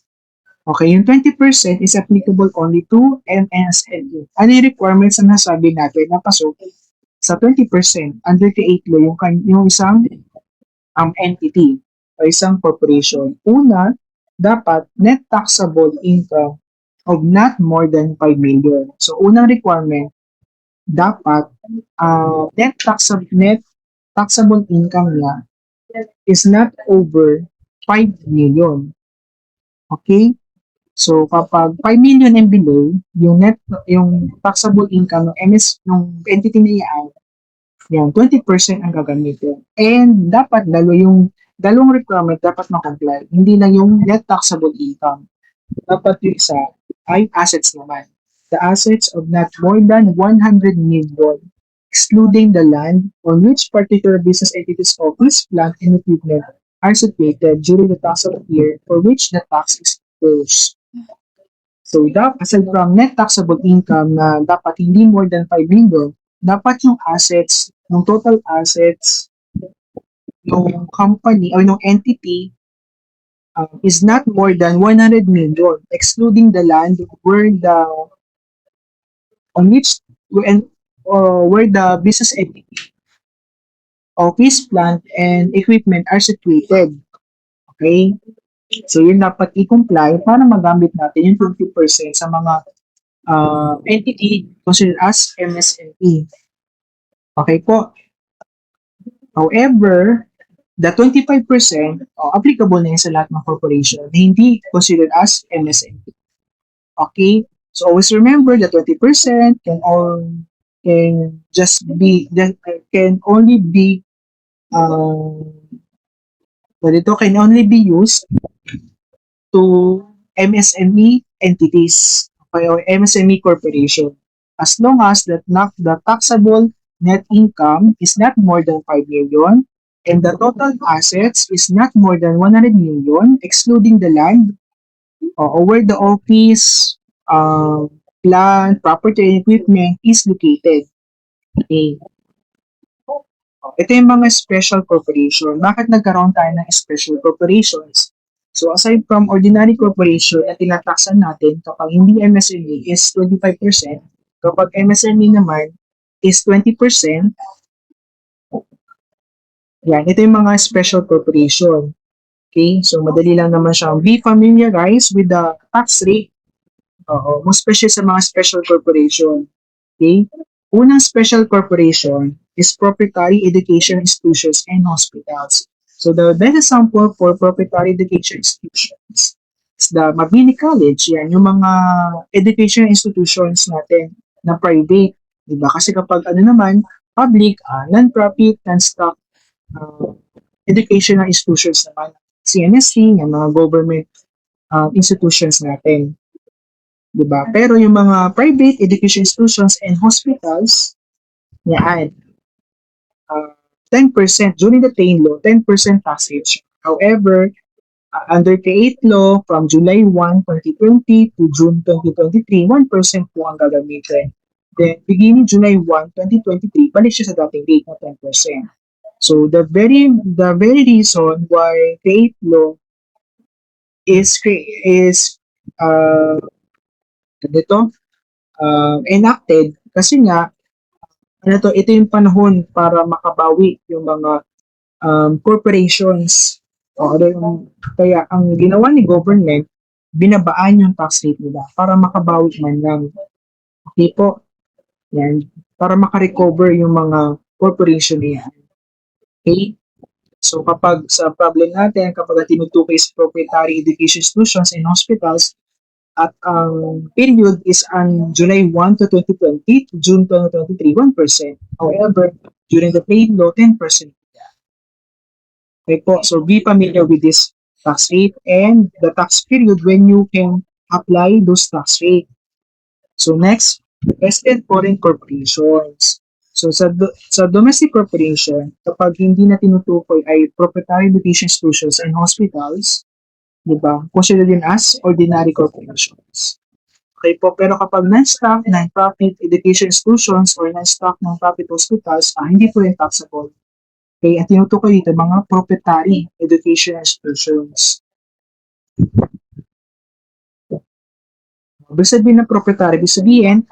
Speaker 1: Okay, yung 20% is applicable only to MSME. Ano yung requirements na nasabi natin na pasok sa 20% under the 8 law yung isang entity o isang corporation? Una, dapat net taxable income of not more than 5 million. So, unang requirement, dapat net taxable income niya is not over 5 million. Okay? So, kapag 5 million and below, yung taxable income ng ng entity na yan, 20% ang gagamitin. And dapat dalawang requirement dapat ma-comply. Hindi lang yung net taxable income. Dapat yung isa ay assets naman. The assets of not more than 100 million, excluding the land on which particular business entities office, plant, and equipment are situated during the taxable year for which the tax is proposed. So, aside from net taxable income na dapat hindi more than 5 million, dapat yung assets, yung total assets ng company or ng entity is not more than 100 million, excluding the land on which where the business entity, office, plant, and equipment are situated. Okay? So, yun dapat i-comply para magamit natin yung 20% sa mga entity considered as MSME. Okay po. However, the 25% applicable na yun sa lahat ng corporation na hindi considered as MSME. Okay? So always remember the 20% can only be can only be used to MSME entities or MSME corporation as long as the taxable net income is not more than 5 million and the total assets is not more than 100 million excluding the land or where the office, plant, property, and equipment is located. Okay. Ito yung mga special corporation. Bakit nagkaroon tayo ng special corporations? So aside from ordinary corporation na tinataksan natin kapag hindi MSME is 25%, kapag MSME naman is 20%, yan, ito yung mga special corporation. Okay, so madali lang naman siya. Be familiarized with the tax rate. Most especially sa mga special corporation. Okay, unang special corporation is proprietary education institutions and hospitals. So the best example for proprietary education institutions is the Mabini College. Yan, yung mga education institutions natin na private. Diba? Kasi kapag naman, public, non-profit, non-stock educational institutions naman, CNSC, yung mga government institutions natin. Diba? Pero yung mga private education institutions and hospitals, yan, 10% during the TAIN law, 10% taxation. However, Under Create Law, from July 1, 2020 to June 2023, 1% po ang gagamitin. Then, beginning July 1, 2023, balik siya sa dating rate na 10%. So, the very reason why Create Law is uh, dito, enacted kasi nga ito yung panahon para makabawi yung mga corporations. Kaya ang ginawa ni government, binabaan yung tax rate nila para makabawi man lang. Okay po, yan, para makarecover yung mga corporation niya. Okay? So kapag sa problem natin, kapag tinutukoy sa proprietary education institutions and hospitals, at ang period is ang July 1 to 2020 to June 2023, 1%. However, during the paid law, 10%. Okay po, so be familiar with this tax rate and the tax period when you can apply those tax rate. So next, resident foreign corporations. So sa domestic corporation, kapag hindi na tinutukoy ay proprietary education institutions and hospitals, di ba? Consider din as ordinary corporations. Okay po, pero kapag non-stock, non-profit education institutions or non-stock, non-profit hospitals, hindi po rin taxable. Okay, at tinutukoy dito mga proprietary education institutions. Ibig sabihin ng proprietary, ibig sabihin,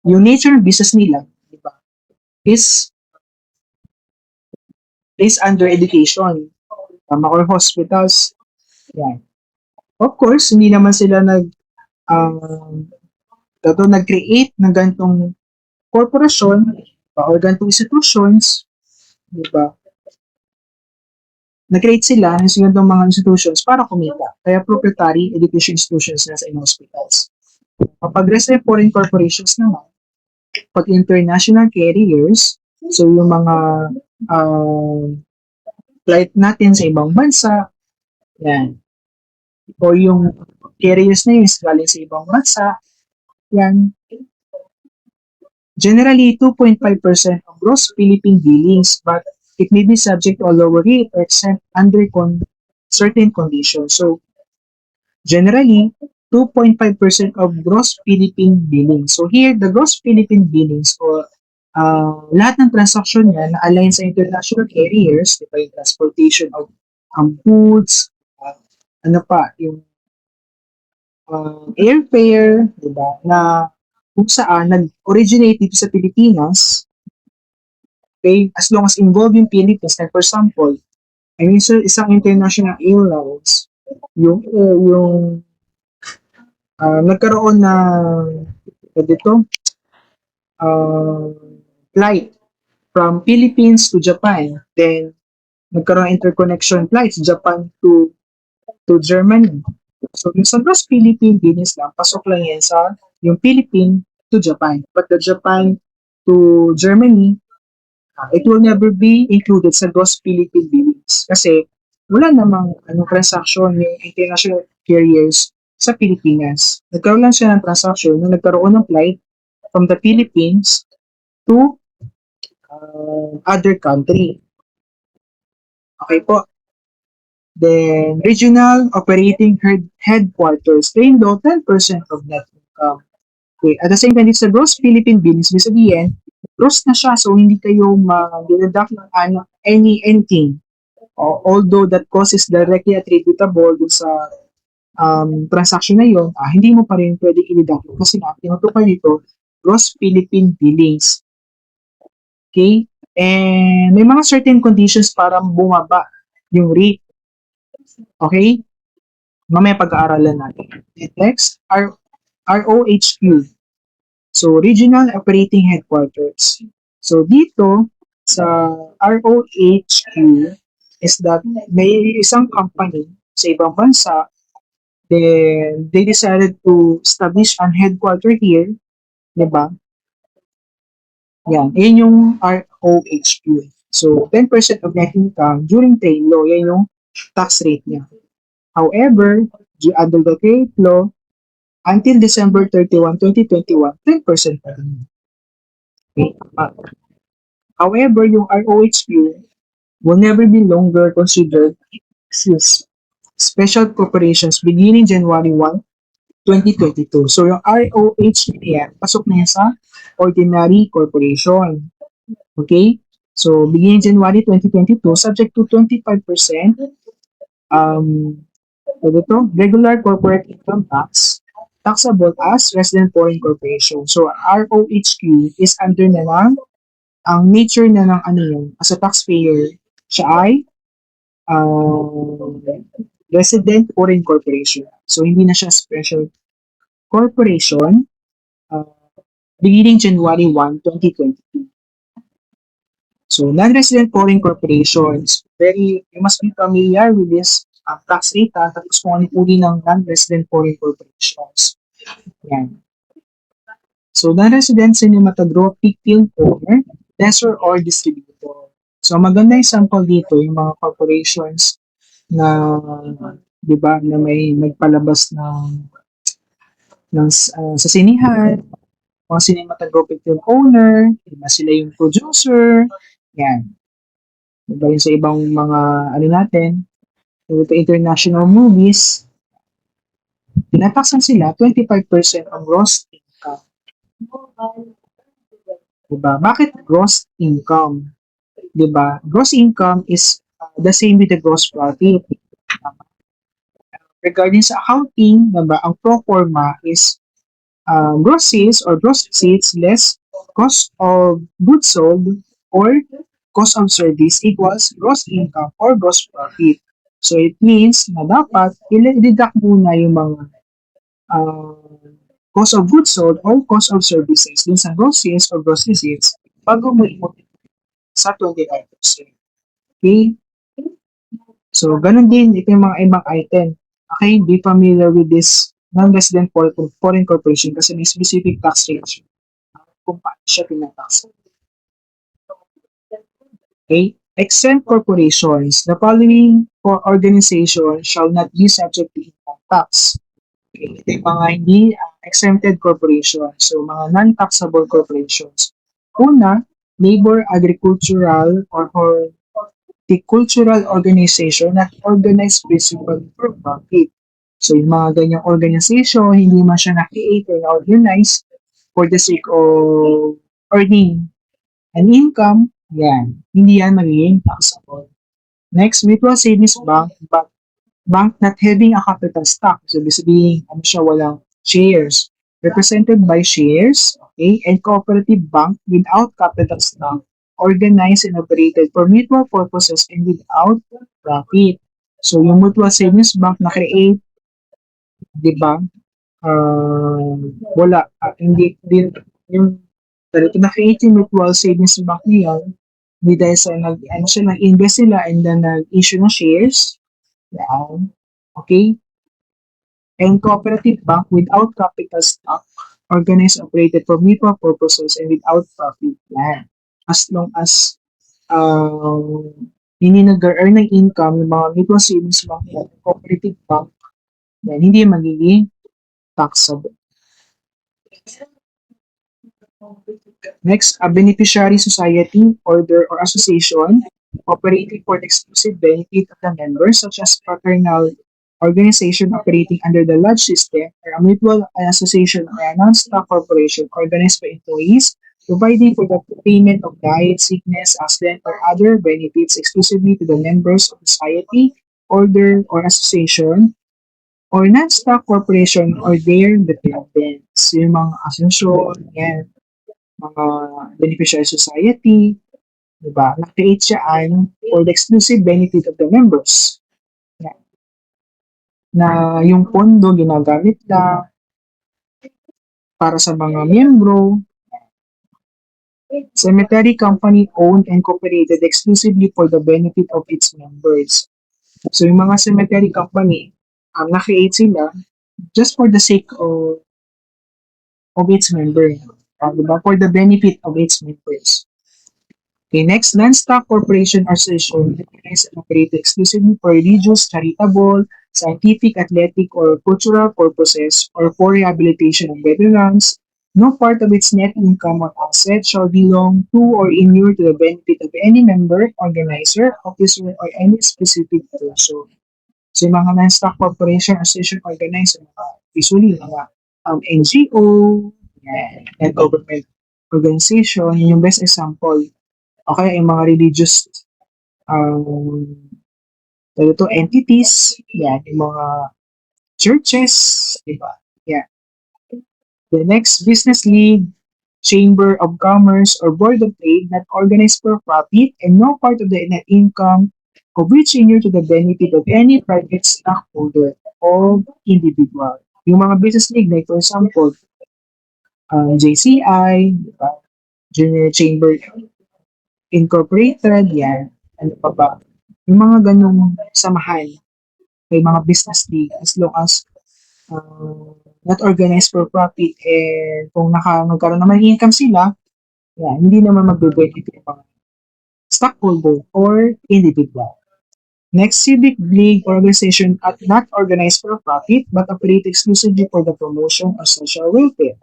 Speaker 1: yung nature ng business nila, di ba, is under education. Tama or hospitals. Yan. Of course, hindi naman sila um, nag-create ng ganitong korporasyon or ganitong institutions, di ba? Nag-create sila ng ganitong mga institutions para kumita. Kaya proprietary education institutions na sa hospitals. Kapag resident foreign corporations naman, pag international carriers, so yung mga flight natin sa ibang bansa, yan. O yung carriers na yun galing sa ibang bansa, yan. Generally, 2.5% of gross Philippine billings, but it may be subject to a lower rate or except under certain conditions. So, generally, 2.5% of gross Philippine billings. So here, the gross Philippine billings or lahat ng transaction niya na align sa international carriers, di ba, yung transportation of goods, ano pa, yung airfare, di ba, na kung saan nag-originate dito sa Pilipinas, okay, as long as involving Philippines, like for example, ay isang international airlines, yung nagkaroon na dito flight from Philippines to Japan, then nagkaroon interconnection flights Japan to Germany. So yung sa gross Philippine business lang, pasok lang yan sa yung Philippine to Japan. But the Japan to Germany, it will never be included sa gross Philippine billings. Kasi wala namang transaction yung international carriers sa Pilipinas. Nagkaroon lang siya ng transaction nung nagkaroon ng flight from the Philippines to other country. Okay po. Then, regional operating headquarters, train daw 10% of net income. Okay. At the same time, it's a gross Philippine billings. Ibig sabihin, gross na siya, so hindi kayo mag-deduct ng anything. Although that cost is directly attributable dun sa transaction na yun, hindi mo pa rin pwede i-deduct kasi nga, tinutukoy dito, gross Philippine billings. Okay? And may mga certain conditions para bumaba yung rate. Okay? Mamaya pag-aaralan natin. Next, ROHQ. So, Regional Operating Headquarters. So, dito, sa ROHQ, is that may isang company sa ibang bansa, then they decided to establish an headquarter here, di ba? Yan, yan yung ROHQ. So, 10% of net income during trade law, yan yung tax rate niya. However, under the trade law, until December 31, 2021, 10% pa rin. Okay. However, yung ROHQ will never be longer considered excuse, special corporations beginning January 1, 2022. So yung ROH na yan, pasok na yan sa ordinary corporation. Okay? So beginning January 2022, subject to 25% um, ano to? Regular corporate income tax taxable as resident foreign corporation. So ROHQ is under na lang ang nature na ng ano yun, as a taxpayer, siya ay um, resident foreign corporation. So hindi na siya special corporation uh, beginning January 1, 2020. So non-resident foreign corporations, you must be familiar with this tax rate, tapos kung ano uri ng non-resident foreign corporations. Yan. So non-resident cinematographic film owner, lessor or distributor. So maganda example dito yung mga corporations na 'di ba na may nagpalabas ng sa sinihan, mga cinematographic film owner, 'di ba sila yung producer, yan. 'Di ba yung sa ibang mga ano natin, ito international movies, tinataksan sila 25% ang gross income. 'Di ba? Bakit gross income? 'Di ba? Gross income is the same with the gross profit. Regarding sa accounting, 'di ba, ang pro forma is gross sales or gross receipts less cost of goods sold or cost of service equals gross income or gross profit. So it means na dapat i-deduct muna yung mga uh, cost of goods sold or cost of services dun sa gross sales or gross receipts bago mo i-multiply sa 25%. Okay? So, ganun din ito yung mga ibang item. Okay, be familiar with this non-resident foreign corporation kasi may specific tax rate kung paano siya tinatax. Okay, exempt corporations. The following organizations shall not be subject to income tax. Okay, ito yung mga hindi exempted corporations. So, mga non-taxable corporations. Una, labor, agricultural, or horticultural organization that organize principally for profit. So, yung mga ganyang organization, hindi man siya na-create or na-organize for the sake of earning an income, yan. Hindi yan magiging taxable. Next, mutual savings bank, but bank not having a capital stock. So, ibig sabihin, ano siya, walang shares. Represented by shares, okay, and cooperative bank without capital stock, organized and operated for mutual purposes and without profit. So, yung mutual savings bank na create, di ba, wala, hindi din, yung, dito na-create yung mutual savings bank niya, hindi dahil sa ano siya, nag-invest sila and then nag-issue ng shares, yan, okay, and cooperative bank without capital stock, organized, operated for mutual purposes and without profit plan. As long as hindi nag-earn ng income yung mga mutual savings bank at cooperative bank, then hindi magiging taxable. Next, a beneficiary society, order, or association operating for the exclusive benefit of the members, such as fraternal organization operating under the lodge system, or a mutual association or a non-stock corporation organized by employees, providing for the payment of diet, sickness, accident, or other benefits exclusively to the members of the society, order, or association, or non-stock corporation or their dependents. Yung mga asosasyon, yan, mga beneficiary society, diba? Na-create siya for the exclusive benefit of the members. Yan. Na yung pondo ginagamit na para sa mga miyembro. Cemetery company owned and cooperated exclusively for the benefit of its members. So yung mga cemetery company, na-create sila just for the sake of its member. Diba? For the benefit of its members. Okay, next, non-stock corporation or association recognized and operated exclusively for religious, charitable, scientific, athletic, or cultural purposes or for rehabilitation of veterans. No part of its net income or asset shall belong to or inure to the benefit of any member, organizer, officer, or any specific person. So yung mga non-stock corporation, association, organized, usually mga NGO, yan, and government organization, yun yung best example. O kaya yung mga religious um, entities, yan, yung mga churches, di ba? Yeah. The next, business league, chamber of commerce, or board of trade not organized for profit and no part of the net income of which inure to the benefit of any private stockholder or individual. Yung mga business league, like for example, JCI, diba? Junior Chamber Incorporated, yan. Ano pa ba? Yung mga ganong samahan, may mga business league as long as not organized for profit and kung magkaroon naman ng income sila, yeah, hindi naman magbe-benefit yung mga stockholder or individual. Next, civic league organization at not organized for profit but operate exclusively for the promotion of social welfare.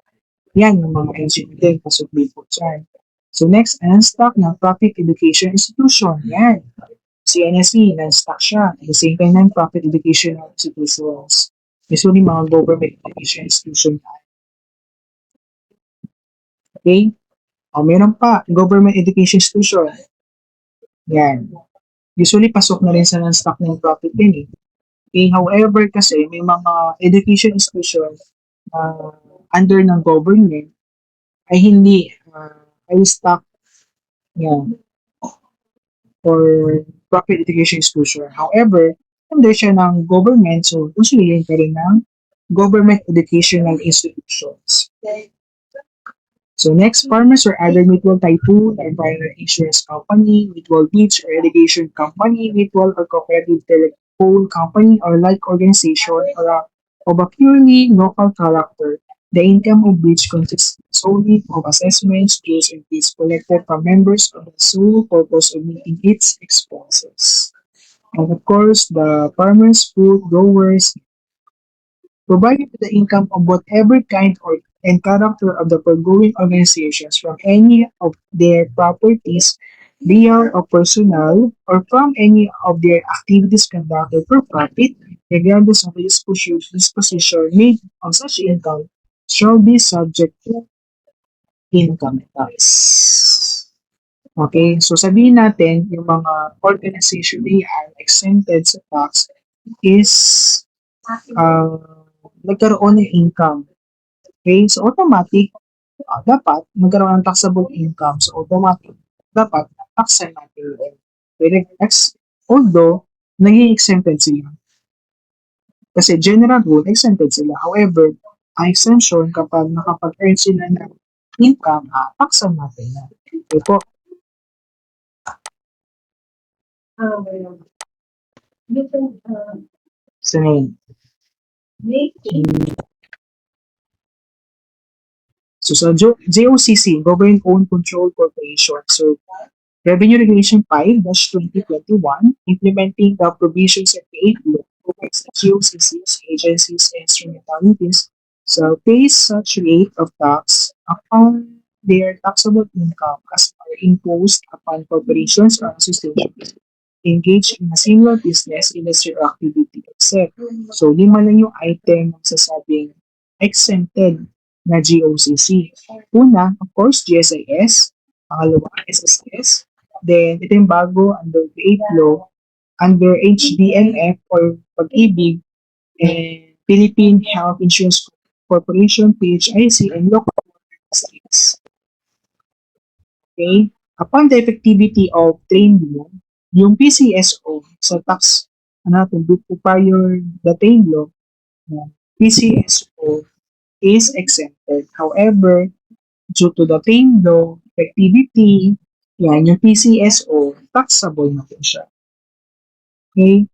Speaker 1: Yan yung mga NGO din, pasubli po dyan. So next, non-stock non-profit education institution. Yan. Si NSE, non-stock siya. At the same time, non-profit educational institutions. Usually, mga government education institution. Okay? O, meron pa, government education institution. Yan. Usually, pasok na rin sa non-stock non-profit din eh. Okay, however, kasi may mga education institution under ng government ay hindi ay stock yan or profit education institution. However, under siya ng government, so usually yun pa rin ng government educational institutions. So next, farmers or other mutual typhoon, environmental insurance company, mutual beach or irrigation company, mutual or cooperative telephone company or like organization or of a purely local character, the income of which consists solely of assessments, dues, and fees collected from members for the sole purpose of meeting its expenses. And of course, the farmers, food growers, provided the income of whatever kind or and character of the foregoing organizations from any of their properties, real or personal, or from any of their activities conducted for profit, regardless of the disposition made on such income, shall be subject to income tax. Okay, so sabihin natin, yung mga organization they are exempted sa tax is uh, nagkaroon ng income. Okay, so automatic, dapat magkaroon ng taxable income. So automatic, dapat taxan natin yun. Direct tax, although, naging exempted sila. Kasi general rule, exempted sila. However, ang exemption kapag nakapag-earn sila ng income, taxan natin yan. Okay po. So, so sa JOCC, Government Owned Control Corporation, so Revenue Regulation 5-2021, implementing the provisions of the 8th law, provides that GOCCs, agencies, and instrumentalities so pays such rate of tax upon their taxable income as are imposed upon corporations or associations engaged in a similar business, industry, or activity except. So, lima lang yung item ng sasabing exempted na GOCC. Una, of course, GSIS. Pangalawa, SSS. Then, ito yung bago under the 8th law, under HDMF or Pag-ibig, and Philippine Health Insurance Corporation, PHIC, and local states. Okay? Upon the effectivity of train law, yung PCSO sa tax, prior the train law, PCSO is exempted. However, due to the train law effectivity, yan, yung PCSO, taxable na po siya. Okay?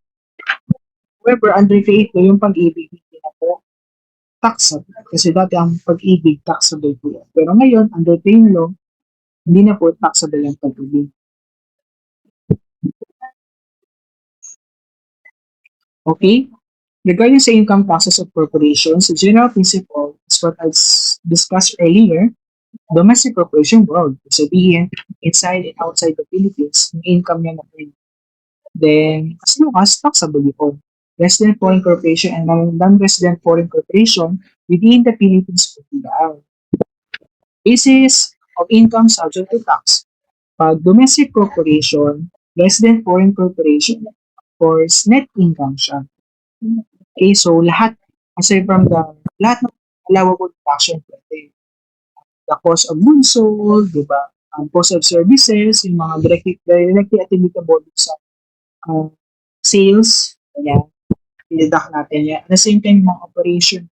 Speaker 1: However, under the yung pag-ibig, hindi na po taxable. Kasi dati ang pag-ibig, taxable po yan. Pero ngayon, under train law, hindi na po taxable ang pag-ibig. Okay? Regarding sa income taxes of corporations, the general principle is what I discussed earlier, domestic corporation world. Sabihin, inside and outside the Philippines, yung income niya na rin. Then, as long as taxable yun. resident foreign corporation and non-resident foreign corporation within the Philippines po lang. Basis of income subject to tax. Pag domestic corporation, resident foreign corporation, of course, net income siya. Okay, so lahat, aside from lahat ng allowable deduction pwede. The cost of goods sold, di ba? Ang cost of services, yung mga directly attributable sa uh, sales, yan, i-deduct natin yan. At the same time, mga operation,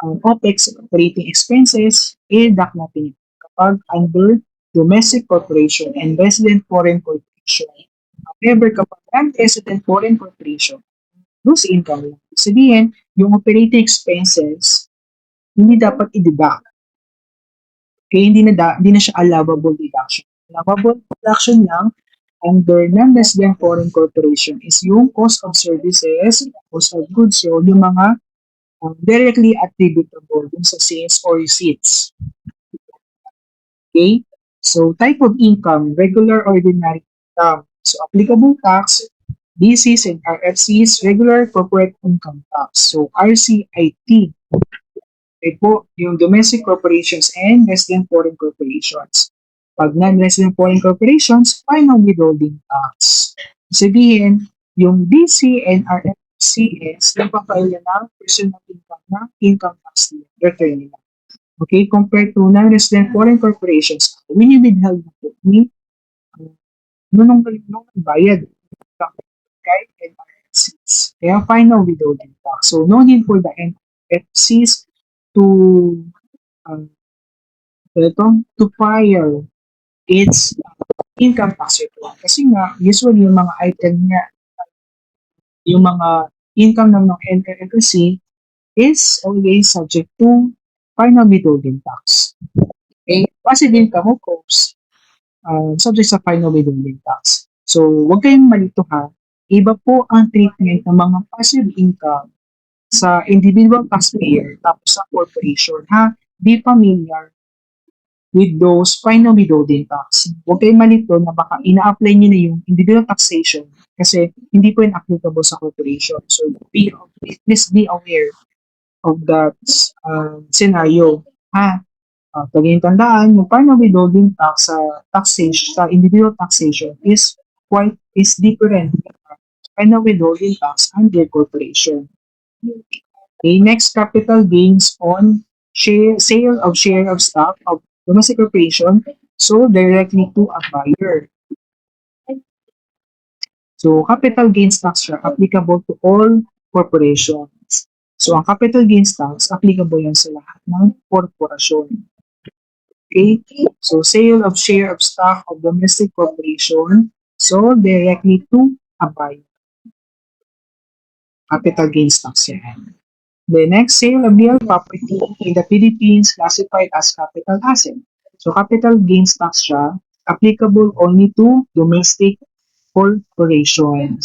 Speaker 1: OPEX, operating expenses, i-deduct natin yan. Kapag under domestic corporation and resident foreign corporation. However, kapag non-resident foreign corporation, gross income lang. Sabihin, yung operating expenses, hindi dapat i-deduct. Kaya hindi na siya allowable deduction. Allowable deduction lang under non-resident foreign corporation is yung cost of services, cost of goods sold, yung mga directly attributable dun sa sales or receipts. Okay? So, type of income, regular ordinary income. So, applicable tax, DCs and RFCs, regular corporate income tax. So, RCIT. Okay po, yung domestic corporations and resident foreign corporations. Pag non-resident foreign corporations, final withholding tax. Sabihin, yung DC and RFCs, nagpapile ng personal income na income tax return nila. Okay, compared to non-resident foreign corporations, winibidhal na po ni nung bayad kahit NRFCs. Kaya final withholding tax. So, no need for the NRFCs to to file its income tax return. Kasi nga, usually yung mga item niya, yung mga income ng mga NRFC is always subject to final withholding tax. Okay? Passive income, of course, subject sa final withholding tax. So, huwag kayong malito ha. Iba po ang treatment ng mga passive income sa individual taxpayer tapos sa corporation ha. Be familiar with those final withholding tax. Huwag kayong malito na baka ina-apply nyo na yung individual taxation kasi hindi po yun applicable sa corporation. So, please be aware of that scenario. Ha? Paging tandaan, yung final withholding tax sa taxation, sa individual taxation is different. Final withholding tax under corporation. Okay, next, capital gains on sale of share of stock of domestic corporation sold directly to a buyer. So, capital gains tax siya applicable to all corporations. So, ang capital gains tax applicable yan sa lahat ng korporasyon. Okay, so sale of share of stock of domestic corporation sold directly to a buyer. Capital gains tax yan. The next, sale of real property in the Philippines classified as capital asset. So, capital gains tax siya, applicable only to domestic corporations.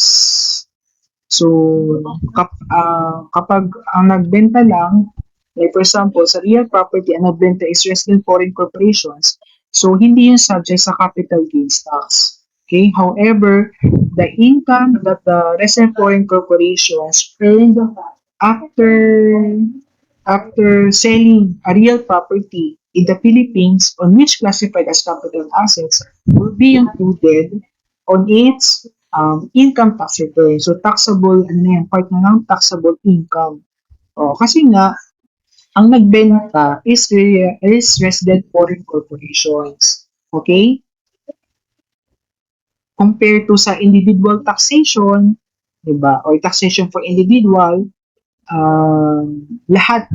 Speaker 1: So, kapag ang nagbenta lang, like for example, sa real property, ang nagbenta is resident foreign corporations, so hindi yun subject sa capital gains tax. Okay? However, the income that the resident foreign corporations earned after selling a real property in the Philippines on which classified as capital assets will be included on its income tax return. So, taxable, part na ng taxable income. Kasi nga, ang nagbenta is resident foreign corporations. Okay? Compared to sa individual taxation, diba? Or taxation for individual, lahat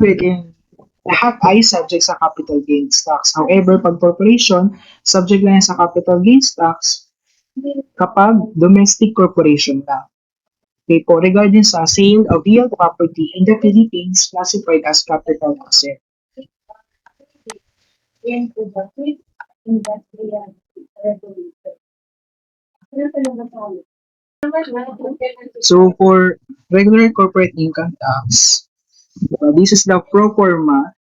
Speaker 1: ay subject sa capital gains tax. However, pag corporation, subject lang sa capital gains tax kapag domestic corporation lang. Okay po, regarding sa sale of real property in the Philippines classified as capital asset. So, for regular corporate income tax, this is the pro forma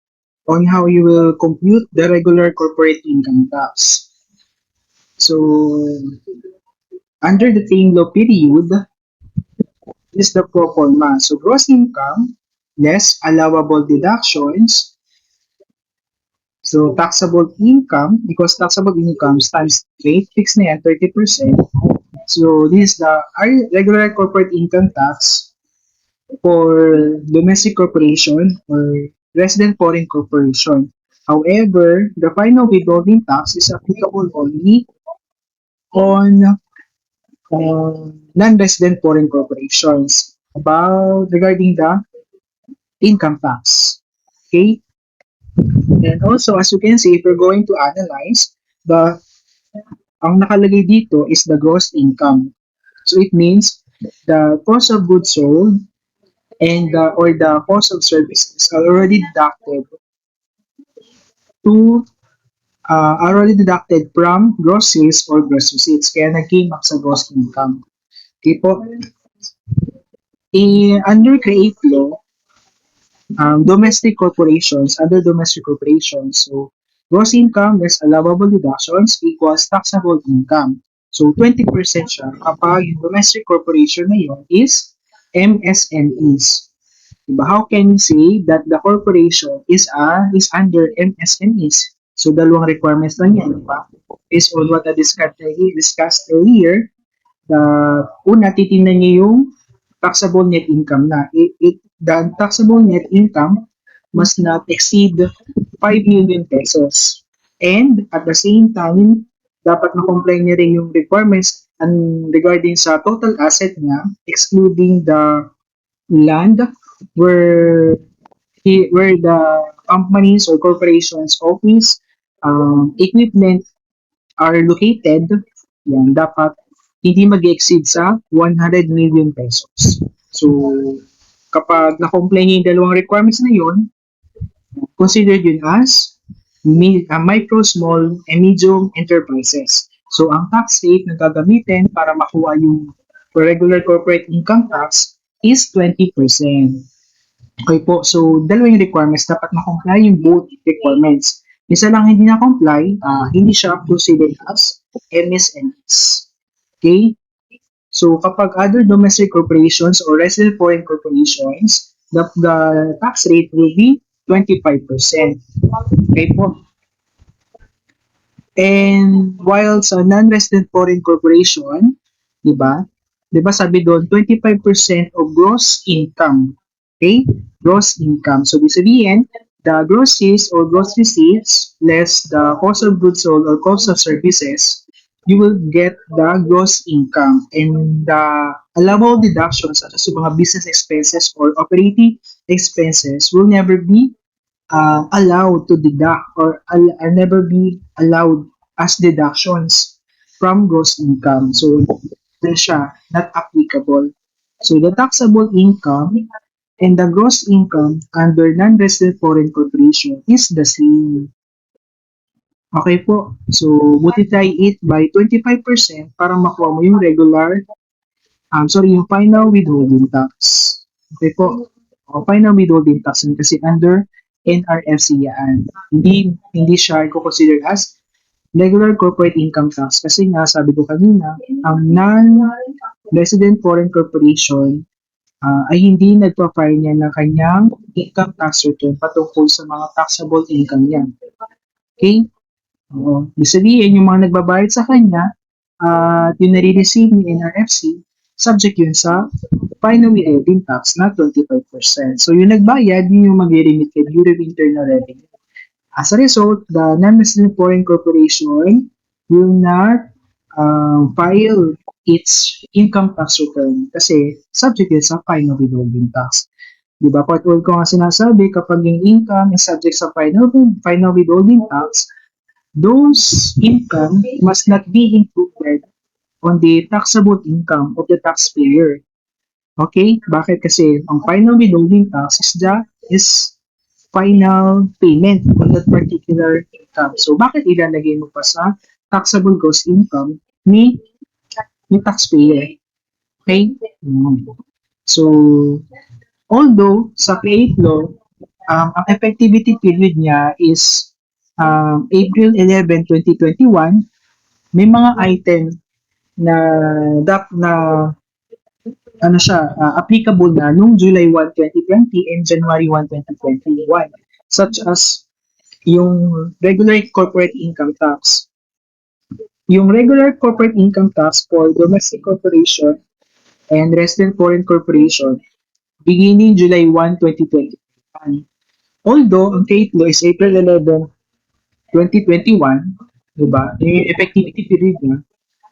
Speaker 1: on how you will compute the regular corporate income tax. So, under the paying law period, This is the pro forma. So gross income less allowable deductions. So taxable income, because taxable income times rate, fixed na yan, 30%. So this is the regular corporate income tax for domestic corporation or resident foreign corporation. However, the final withholding tax is applicable only on non-resident foreign corporations about regarding the income tax. Okay? And also, as you can see, if we're going to analyze, the ang nakalagay dito is the gross income. So it means the cost of goods sold and or the cost of services are already deducted to already deducted from gross sales or gross receipts. Kaya nag-came up sa gross income. Okay po. Under Create Law, domestic corporations, under domestic corporations, so gross income less allowable deductions equals taxable income. So 20% siya kapag yung domestic corporation na yun is MSMEs. Diba? How can you say that the corporation is under MSMEs? So dalawang requirements lang yan, diba? Based on what I discussed earlier, una, titingnan niyo yung taxable net income na. The taxable net income must not exceed 5 million pesos. And at the same time, dapat na-comply niya rin yung requirements regarding sa total asset niya, excluding the land where where the companies or corporations office equipment are located, yan, dapat hindi mag-exceed sa 100 million pesos. So, kapag na-comply niya yung dalawang requirements na yun, considered yun as micro, small, and medium enterprises. So, ang tax rate na gagamitin para makuha yung regular corporate income tax is 20%. Okay po, so dalawa yung requirements, dapat ma-comply yung both requirements. Isa lang hindi na-comply, hindi siya considered as MSMEs. Okay? So kapag other domestic corporations or resident foreign corporations, the tax rate will be 25%. Okay po? And while sa non-resident foreign corporation, di ba? Di ba sabi doon, 25% of gross income. Okay? Gross income. So, ibig sabihin, the gross sales or gross receipts less the cost of goods sold or cost of services, you will get the gross income. And the allowable deductions such as yung mga business expenses or operating expenses will never be allowed to deduct or never be allowed as deductions from gross income. So, na siya, not applicable. So, the taxable income and the gross income under non-resident foreign corporation is the same. Okay po. So, multiply it by 25% para makuha mo yung regular, yung final withholding tax. Okay po. O, final withholding tax yun kasi under NRFC yan. Hindi siya i-consider as regular corporate income tax kasi nga sabi ko kanina, ang non-resident foreign corporation ay hindi nagpa-file niya ng kanyang income tax return patungkol sa mga taxable income niya. Okay? Oo. Ibig sabihin, yung mga nagbabayad sa kanya at yung nare-receive ni NRFC, subject yun sa final withholding tax na 25%. So yung nagbayad, yun yung mag-remit kay Bureau of Internal Revenue. As a result, the non-resident foreign corporation will not file its income tax return kasi subject yun sa final withholding tax. Diba? Part 1 ko nga sinasabi, kapag yung income is subject sa final withholding tax, those income must not be included on the taxable income of the taxpayer. Okay? Bakit? Kasi ang final withholding tax is final payment on that particular income. So, bakit ilalagay mo pa sa taxable gross income ni taxpayer? Okay? So, although sa Create Law, ang effectivity period niya is April 11, 2021, may mga item na applicable na noong July 1, 2020 and January 1, 2021, such as yung regular corporate income tax. Yung regular corporate income tax for domestic corporation and resident foreign corporation beginning July 1, 2021. Although ang date law is April 11, 2021, diba? Yung effectivity period niya.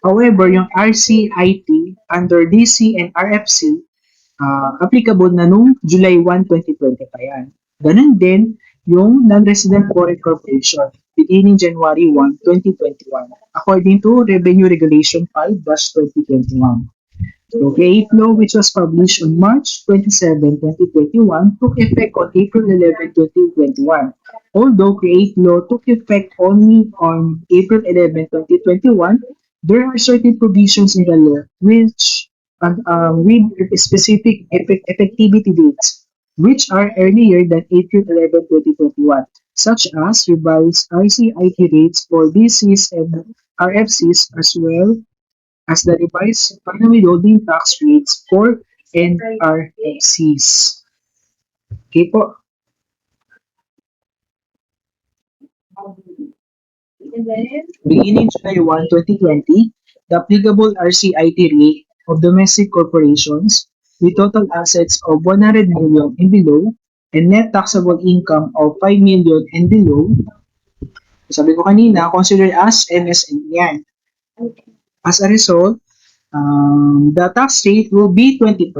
Speaker 1: However, yung RCIT under DC and RFC applicable na nung July 1, 2020 pa yan. Ganun din yung non-resident foreign corporation beginning January 1, 2021 according to Revenue Regulation 5-2021. So, Create Law, which was published on March 27, 2021, took effect on April 11, 2021. Although Create Law took effect only on April 11, 2021, there are certain provisions in the law which with specific effectivity dates which are earlier than April 11, 2021, such as revised RCIT rates for DCs and RFCs as well as the revised final withholding tax rates for NRFCs. Okay po. Beginning July 1, 2020, the applicable RCIT rate of domestic corporations with total assets of 100 million and below and net taxable income of 5 million and below, sabi ko kanina, considered as MSME yan. As a result, the tax rate will be 20%.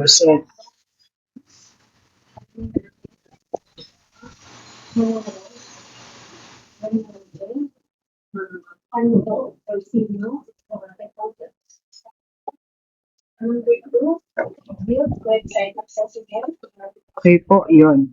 Speaker 1: Okay po, yun.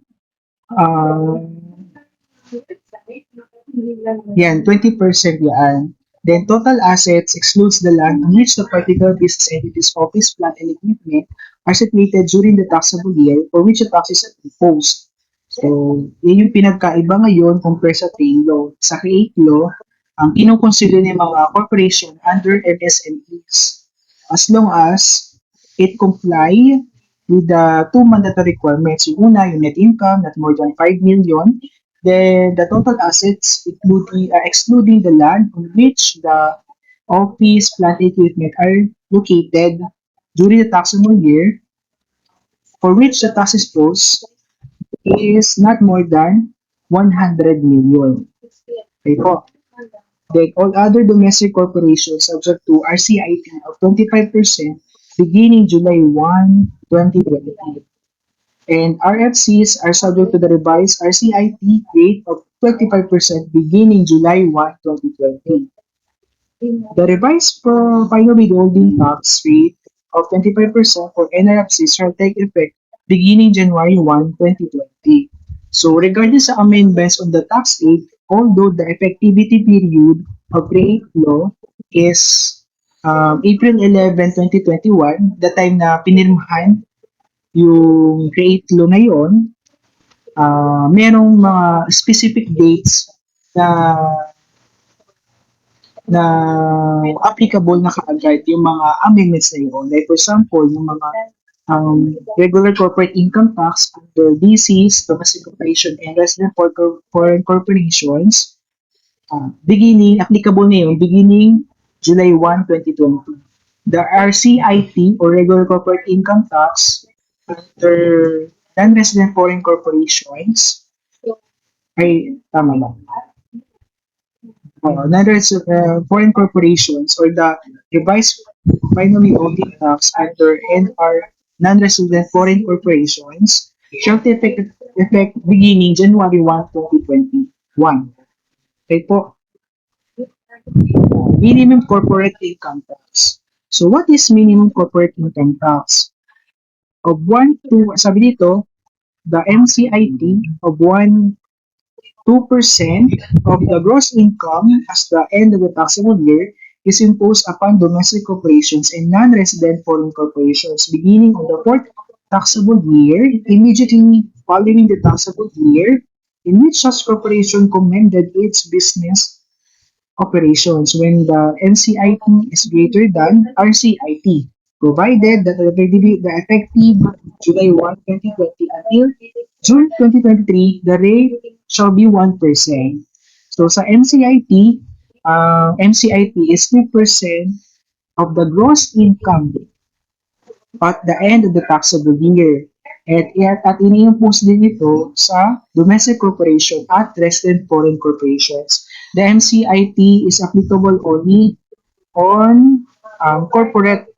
Speaker 1: Yan, 20% yan. Then total assets excludes the land on which the particular business entity's office, plant, and equipment are situated during the taxable year for which the tax is imposed. So, yun yung pinagkaiba ngayon compare sa Train Law. Sa Create Law, ang kinukonsider ng mga corporation under MSMEs as long as it comply with the two mandatory requirements. Yung una, yung net income, not more than 5 million. Then the total assets, excluding the land on which the office, plant, equipment are located during the taxable year, for which the tax is posed is not more than 100 million. Okay po. Then all other domestic corporations subject to RCIT of 25% beginning July 1, 2020. And RFCs are subject to the revised RCIT rate of 25% beginning July 1, 2020. The revised final withholding tax rate of 25% for NRFCs shall take effect beginning January 1, 2020. So regardless sa amendments on the tax rate, although the effectivity period of Create Law is April 11, 2021, the time na pinirmahan yung Create Law ngayon, merong mga specific dates na applicable na kaagad yung mga amendments na yun. Like for example, yung mga regular corporate income tax under DCs, domestic corporation, and resident foreign corporations, applicable na yun, beginning July 1, 2020. The RCIT or regular corporate income tax under non-resident foreign corporations ay tama lang. Non-resident foreign corporations or the revised final withholding tax under NR non-resident foreign corporations shall take effect beginning January 1, 2021. Okay po. Minimum corporate income tax. So what is minimum corporate income tax? Of 1 to, sabi dito, the MCIT of 2% of the gross income as the end of the taxable year is imposed upon domestic corporations and non-resident foreign corporations beginning on the fourth taxable year, immediately following the taxable year in which such corporation commended its business operations when the MCIT is greater than RCIT. provided that the effective July 1, 2020 until June 2023, the rate shall be 1%. So sa MCIT, MCIT is 2% of the gross income at the end of the taxable year. At ini-impose din ito sa domestic corporation at resident foreign corporations. The MCIT is applicable only on corporate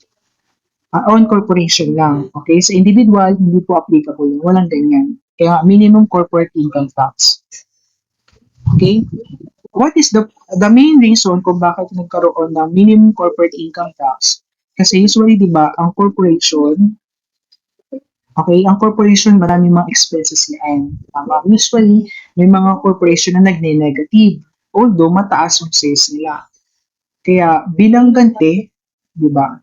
Speaker 1: on corporation lang. Okay? Sa individual, hindi po applicable. Walang ganyan. Kaya minimum corporate income tax. Okay? What is the main reason kung bakit nagkaroon ng minimum corporate income tax? Kasi usually, di ba, ang corporation, okay, ang corporation, maraming mga expenses yan. Tama. Usually, may mga corporation na nagne-negative. Although, mataas yung sales nila. Kaya, bilang ganti, di ba,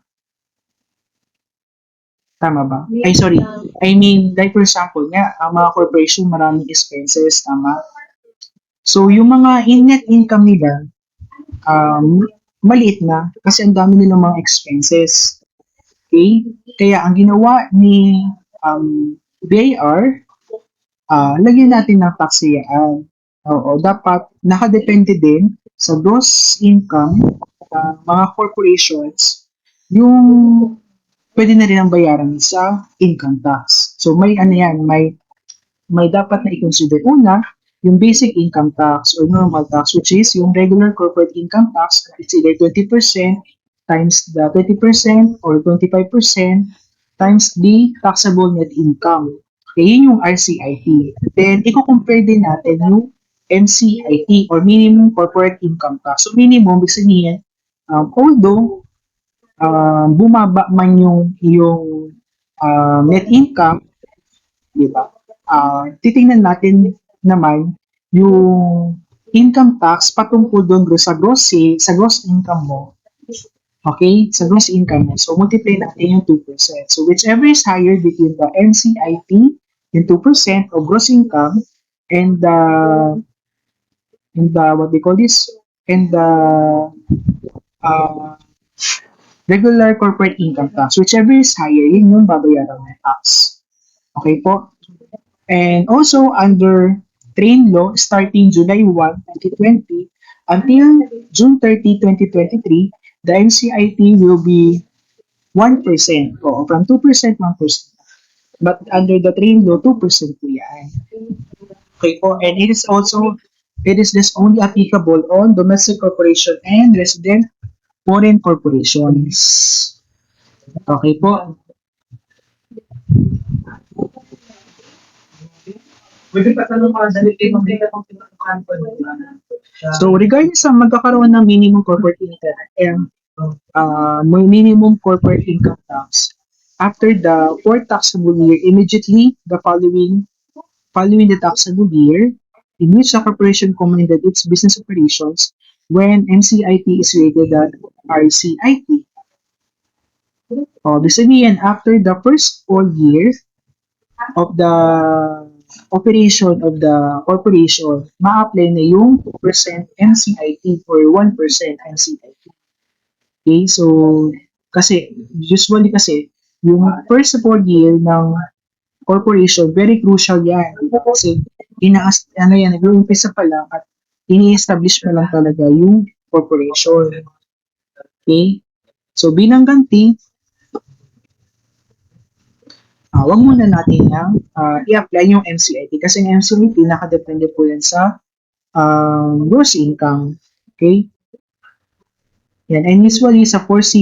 Speaker 1: tama ba? Ay, sorry. I mean, like for example nga, ang mga corporation maraming expenses, tama? So, yung mga net income nila, maliit na kasi ang dami nilang mga expenses. Okay? Kaya ang ginawa ni BIR, lagyan natin ng taxiyaan. Oo, dapat nakadepende din sa gross income ng mga corporations yung pwede na rin ang bayaran sa income tax. So may ano yan, may dapat na i-consider. Una, yung basic income tax or normal tax, which is yung regular corporate income tax, it's either 20% times the 20% or 25% times the taxable net income. Okay, yun yung RCIT. Then, i-compare din natin yung MCIT or minimum corporate income tax. So, minimum, ibig sabihin, although bumaba man yung net income, di ba? Titingnan natin naman yung income tax patungkol doon sa gross income mo. Okay? Sa gross income mo. So, multiply natin yung 2%. So, whichever is higher between the NCIT, yung 2% of gross income, and what they call this, and the uh, regular corporate income tax. Whichever is higher, yun yung babayaran ng tax. Okay po? And also, under train law, starting July 1, 2020, until June 30, 2023, the MCIT will be 1%. O, from 2%, 1%. But under the train law, 2% po yan. Okay po, and it is just only applicable on domestic corporation and resident foreign corporations. Okay po. So, regarding sa magkakaroon ng minimum corporate income, minimum corporate income tax, after the fourth taxable year, immediately the following the taxable year, in which the corporation commended its business operations when MCIT is rated at RCIT. Ibig sabihin, after the first 4 years of the operation of the corporation, ma-apply na yung 2% MCIT or 1% MCIT. Okay, so usually kasi, yung first 4 year ng corporation, very crucial yan. Kasi, nag-uumpisa pa lang at ini-establish pa lang talaga yung corporation. Okay? So, bilang ganti, wag muna natin i-apply yung MCIT kasi yung MCIT nakadepende po yan sa gross income. Okay? Yan. And usually, sa first 4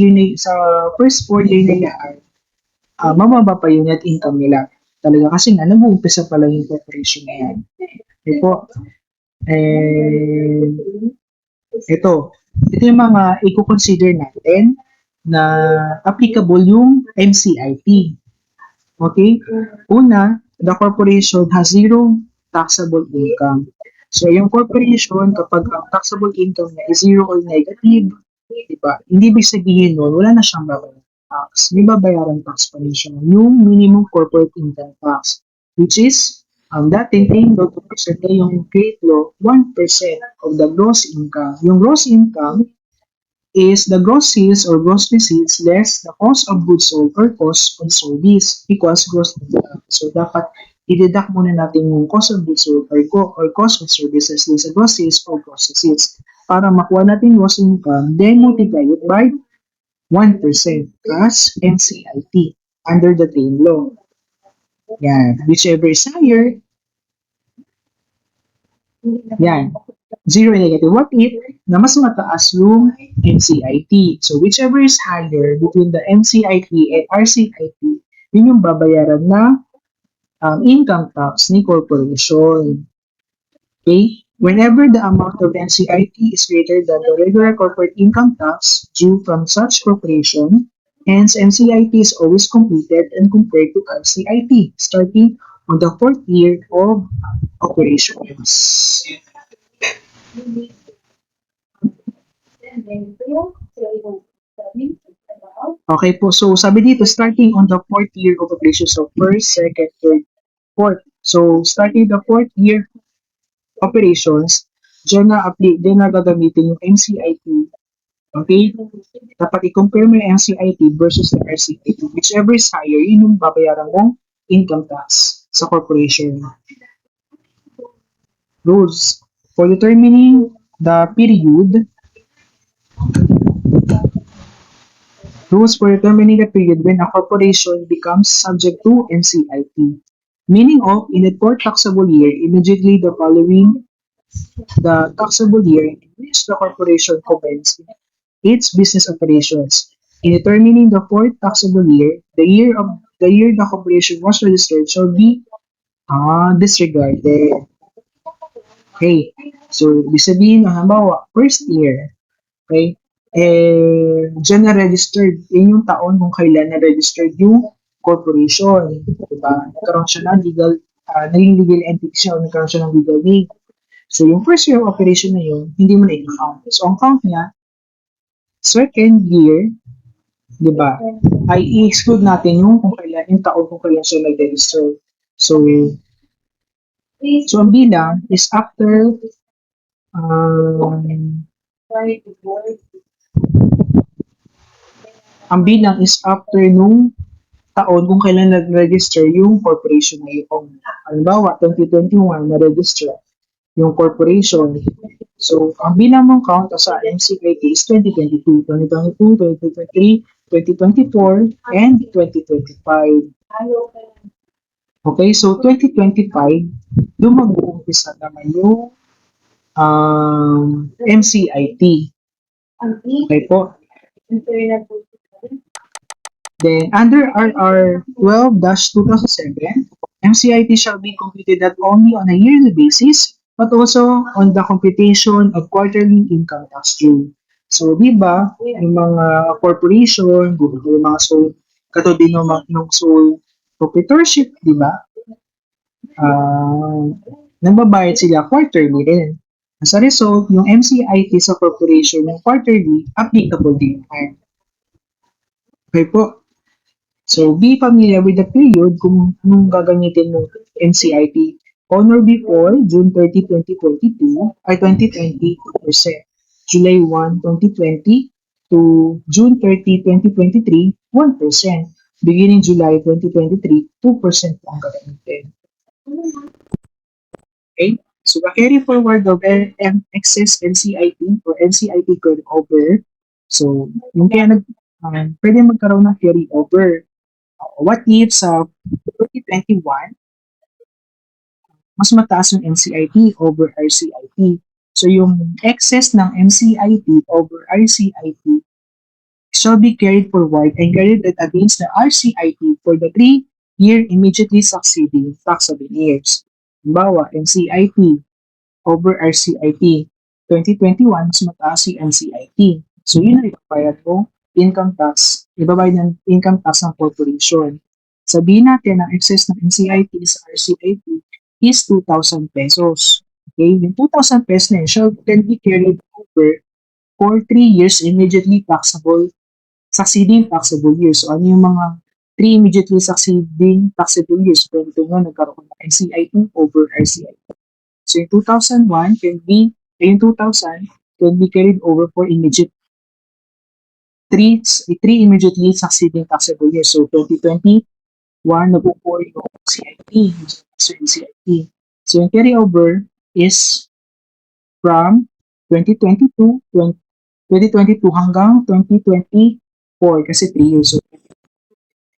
Speaker 1: year na yan, mababa pa yung net income nila. Talaga kasi nag-uumpisa pa lang yung corporation na yan. Okay po. And ito yung mga i-consider natin na applicable yung MCIT. Okay? Una, the corporation has zero taxable income. So, yung corporation, kapag ang taxable income niya is zero or negative, diba? Hindi ibig sabihin nun, wala na siyang babayaran tax. May babayaran tax pa rin siya. Yung minimum corporate income tax, which is, dati paying law 2% yung create law, 1% of the gross income. Yung gross income, is the gross sales or gross receipts less the cost of goods sold or cost of service equals gross income. So, dapat i-deduct muna natin yung cost of goods sold or cost of services dun sa gross sales or gross receipts para makuha natin gross income, then multiply it by 1% as NCIT under the train law. Yan. Whichever is higher, yan. Zero and negative. What if na mas mataas yung NCIT? So, whichever is higher between the NCIT and RCIT, yun yung babayaran na income tax ni corporation. Okay? Whenever the amount of NCIT is greater than the regular corporate income tax due from such corporation, hence NCIT is always completed and compared to RCIT starting on the fourth year of operations. Okay po, so sabi dito, starting on the fourth year of operations, so first, second, third, fourth. So, starting the fourth year operations, dyan na gagamitin yung MCIT. Okay? Dapat i-compare mo yung MCIT versus the RCIT. Whichever is higher, yun yung babayaran mong income tax sa corporation. Rules. For determining the period, rules for determining the period when a corporation becomes subject to MCIT. Meaning of, in the fourth taxable year, immediately the following the taxable year in which the corporation commenced its business operations. In determining the fourth taxable year, the year the corporation was registered shall be disregarded. Okay. So, ibig sabihin, halimbawa, first year, okay, dyan na-registered, yun yung taon kung kailan na-registered yung corporation. Diba? Nagkaroon siya ng naging legal entity siya, o nagkaroon siya ng legal name. So, yung first year of operation na yun, hindi mo na i-count. So, ang count niya, second year, di ba, ay i-exclude natin yung taon kung kailan siya nag-register. So, ang bilang is after nung taon kung kailan nag-register yung corporation na yun. Halimbawa, 2021 na-register yung corporation. So, ang bilang mong count sa MCIT is 2022, 2022, 2023, 2024, and 2025. Okay, so 2025, doon mag-uumpisa naman yung MCIT. Okay po. Then, under RR 12-2007, MCIT shall be computed not only on a yearly basis, but also on the computation of quarterly income tax due. So, di ba, yung mga corporation, yung mga sole, katabi ng sole proprietorship, di ba, nagbabayad sila quarterly rin. As a result, yung MCIT sa corporation, yung quarterly, applicable din. Okay po. So, be familiar with the period kung anong gagamitin mo NCIT on or before June 30, 2022 ay 2020, 2%. July 1, 2020 to June 30, 2023, 1%. Beginning July 2023, 2% po ang gagamitin. Okay? So, the carry forward of excess NCIT or NCIT carry over. So, yung kaya pwede magkaroon ng carry over. What if sa 2021, mas mataas yung NCIT over RCIT. So, yung excess ng NCIT over RCIT shall be carried forward and credited against the RCIT for the 3-year immediately succeeding taxable years. Halimbawa, NCIT over RCIT. 2021, mas mataas yung NCIT. So, yun ang ipabayad mo income tax, ibabayad ng income tax ng corporation. Sabihin natin ang excess ng NCIT sa RCIT is 2,000 pesos. Okay? Yung 2,000 pesos na yun can be carried over for 3 years immediately succeeding taxable years. So, ano yung mga 3 immediately succeeding taxable years? Pwede nga nagkaroon ng NCIT over RCIT. So, yung 2001 yung 2,000 can be carried over for immediate three immediately succeeding taxable years. So 2021, nabubuo yung CIP, so yung CIP. So yung carryover is from 2022, 2022 hanggang 2024 kasi 3 years. So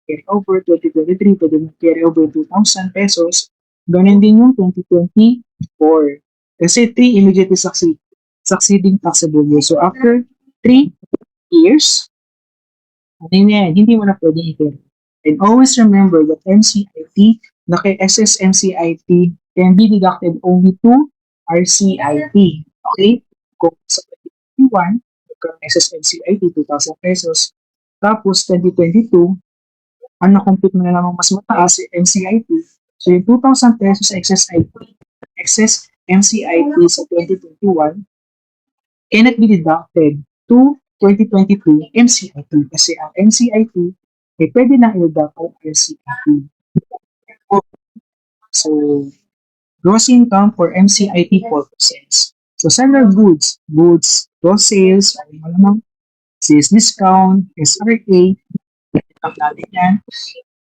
Speaker 1: carry over 2023, pwede mo carry over 2,000 pesos. Ganun din yung 2024. Kasi 3 immediately succeeding taxable years. So after 3 years, ano yan, hindi mo na pwedeng i-carry. And always remember that MCIT, naki-SS MCIT can be deducted only to RCIT. Okay? Kung sa 2021, SS MCIT, 2,000 pesos. Tapos 2022, ang na-compute mo na namang mas mataas, si MCIT. So yung 2,000 pesos sa excess MCIT sa 2021 cannot be deducted to 2022 MCIT kasi ang MCIT ay pwede na i-deduct ang RCIT. So, gross income for MCIT purposes. So, several goods, gross sales, malamang sales discount, SRA, ang natin yan.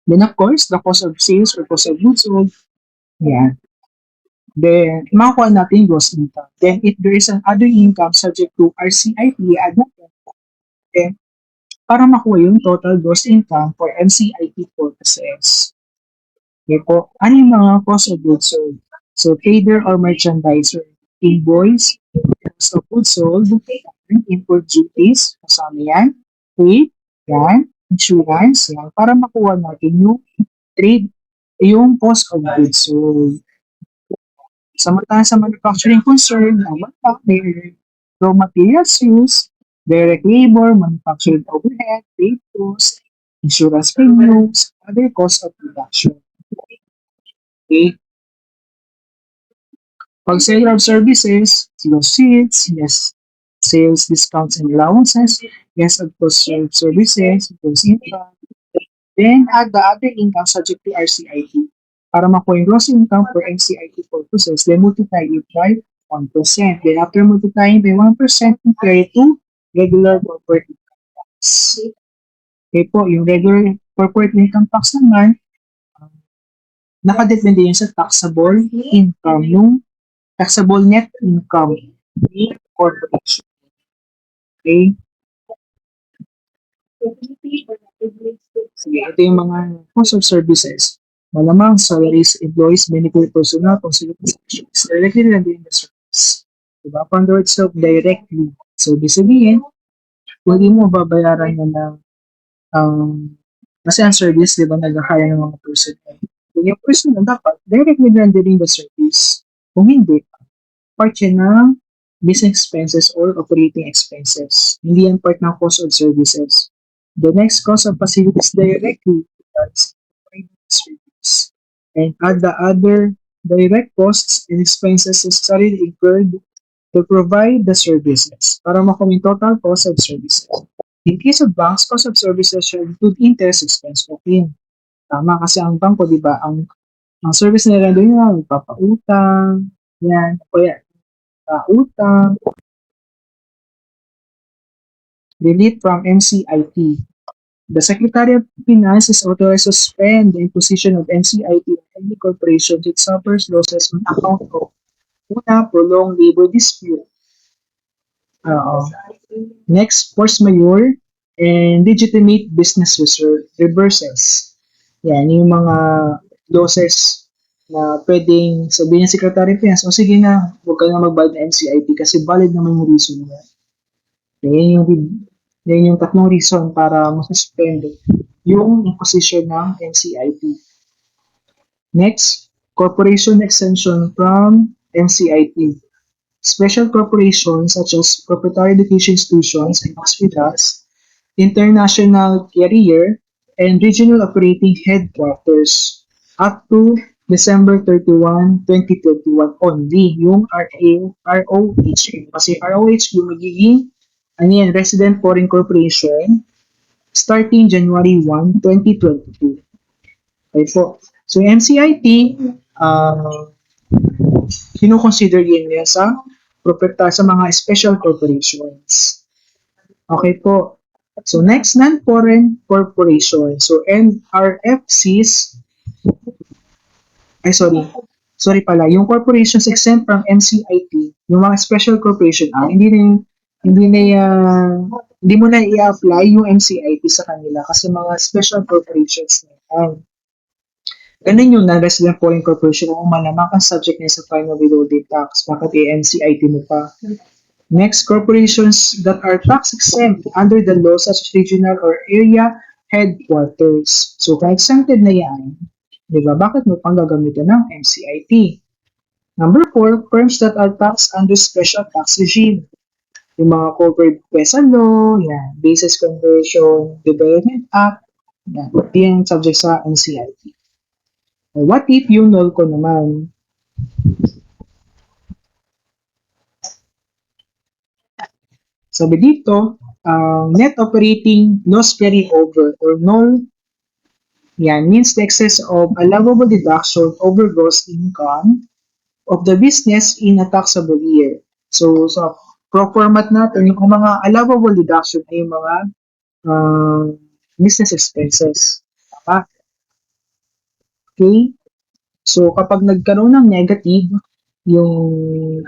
Speaker 1: Then, of course, the cost of sales or cost of goods sold. Yan. Then, makukuha natin gross income. Then, if there is an other income subject to RCIP, add natin. Then, para makuha yung total gross income for MCIP purposes. Okay po. Ano yung mga cost of goods sold? So, trader or merchandiser, invoice, cost of goods sold, import duties, kasama yan, freight, yan, insurance, yan, para makuha natin yung trade, yung cost of goods sold. Samantala sa manufacturing concern, may raw materials used, direct labor, manufacturing overhead, freight costs, insurance premiums, other costs of production. Okay? Pag sale of services, seats, yes, sales discounts and allowances, yes, of course, services, gross income. Then, add the other income subject to RCIT. Para makuha yung gross income for MCIT purposes, then multiply it by 1%. Then, after multiplying by 1%, compare it to regular corporate income tax. Okay po, yung regular corporate income tax naman, nakadepende yun sa taxable income, yung taxable net income ni corporation. Okay? Sige, ito yung mga cost of services. Malamang salaries, employees, benefit personnel, consumer transactions. Directly lang din the service. Diba? Upon the word itself, directly. So, ibig sabihin, kung hindi mo babayaran na ng kasi ang service, di ba, nag-hire ng mga personnel. Kung yung personnel, dapat directly rendering the service. Kung hindi, part yan ng business expenses or operating expenses. Hindi yan part ng cost of services. The next cost of facilities directly that's service. And add the other direct costs and expenses necessarily incurred to provide the services para makuha yung total cost of services. In case of banks, cost of services should include interest expense. Okay. Tama kasi ang bangko, di ba, ang service nila doon yun, papautang, yan, o yan, utang, relief from MCIT. The Secretary of Finance is authorized to suspend the imposition of MCIT on any corporation that suffers losses on account of una, prolonged labor dispute. Next, force majeure and legitimate business reverses. Yan, yung mga losses na pwedeng sabihin ng Secretary of Finance, o sige na, huwag ka na magbayad ng MCIT kasi valid naman yung reason niya. Yan yung tatlong reason para masuspend yung imposition ng MCIT. Next, corporation exemption from MCIT. Special corporations such as proprietary education institutions and hospitals, international carrier, and regional operating headquarters up to December 31, 2021 only. Yung ROH. Kasi ROH yung magiging resident foreign corporation starting January 1, 2022. Okay po. So, MCIT, kinukonsider yun niya sa mga special corporations. Okay po. So next, non-foreign corporation. So NRFCs, ay sorry pala, yung corporations exempt from NCIP, yung mga special corporation, hindi na hindi mo na i-apply yung NCIP sa kanila kasi mga special corporations na yan. Ganun yung non-resident foreign corporation kung malamang ang subject niya sa final withholding tax. Bakit i-NCIP mo pa? Next, corporations that are tax exempt under the law such as regional or area headquarters. So, kung exempted na yan, di ba, bakit mo pang gagamitan ng MCIT? Number 4, firms that are taxed under special tax regime. Yung mga covered PESA law, yan, Basis Conversion Development Act, yan, yan subject sa MCIT. What if yung null ko naman? Sabi dito, net operating loss carryover or null, yan, means the excess of allowable deduction over gross income of the business in a taxable year. So, sa pro format natin, yung mga allowable deduction ay yung mga business expenses. Tama? Okay? So, kapag nagkaroon ng negative yung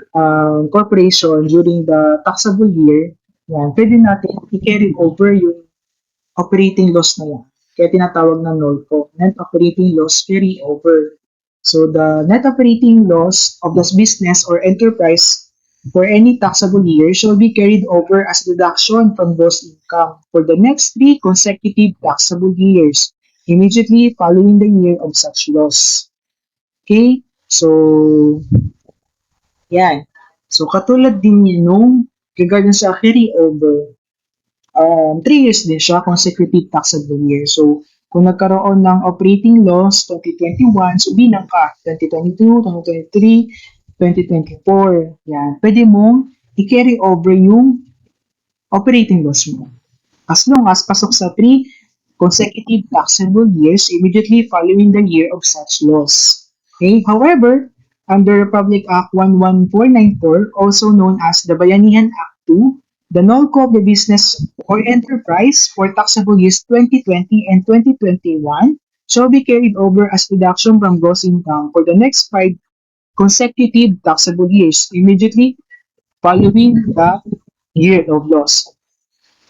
Speaker 1: corporation during the taxable year, yan, pwede natin i-carry over yung operating loss na yan. Kaya tinatawag na NOLCO, net operating loss carry over. So, the net operating loss of this business or enterprise for any taxable year shall be carried over as deduction from gross income for the next 3 consecutive taxable years, immediately following the year of such loss. Okay? So, yan. So, katulad din yun nung regarding sa carryover, 3 years din siya, consecutive taxable year. So, kung nagkaroon ng operating loss 2021, so bilang ka 2022, 2023, 2024. Yan. Pwede mong i-carry over yung operating loss mo. As long as pasok sa 3 consecutive taxable years immediately following the year of such loss. Okay? However, under Republic Act 11494, also known as the Bayanihan Act 2, the NOLCO of the business or enterprise for taxable years 2020 and 2021 shall be carried over as deduction from gross income for the next 5 consecutive taxable years immediately following the year of loss.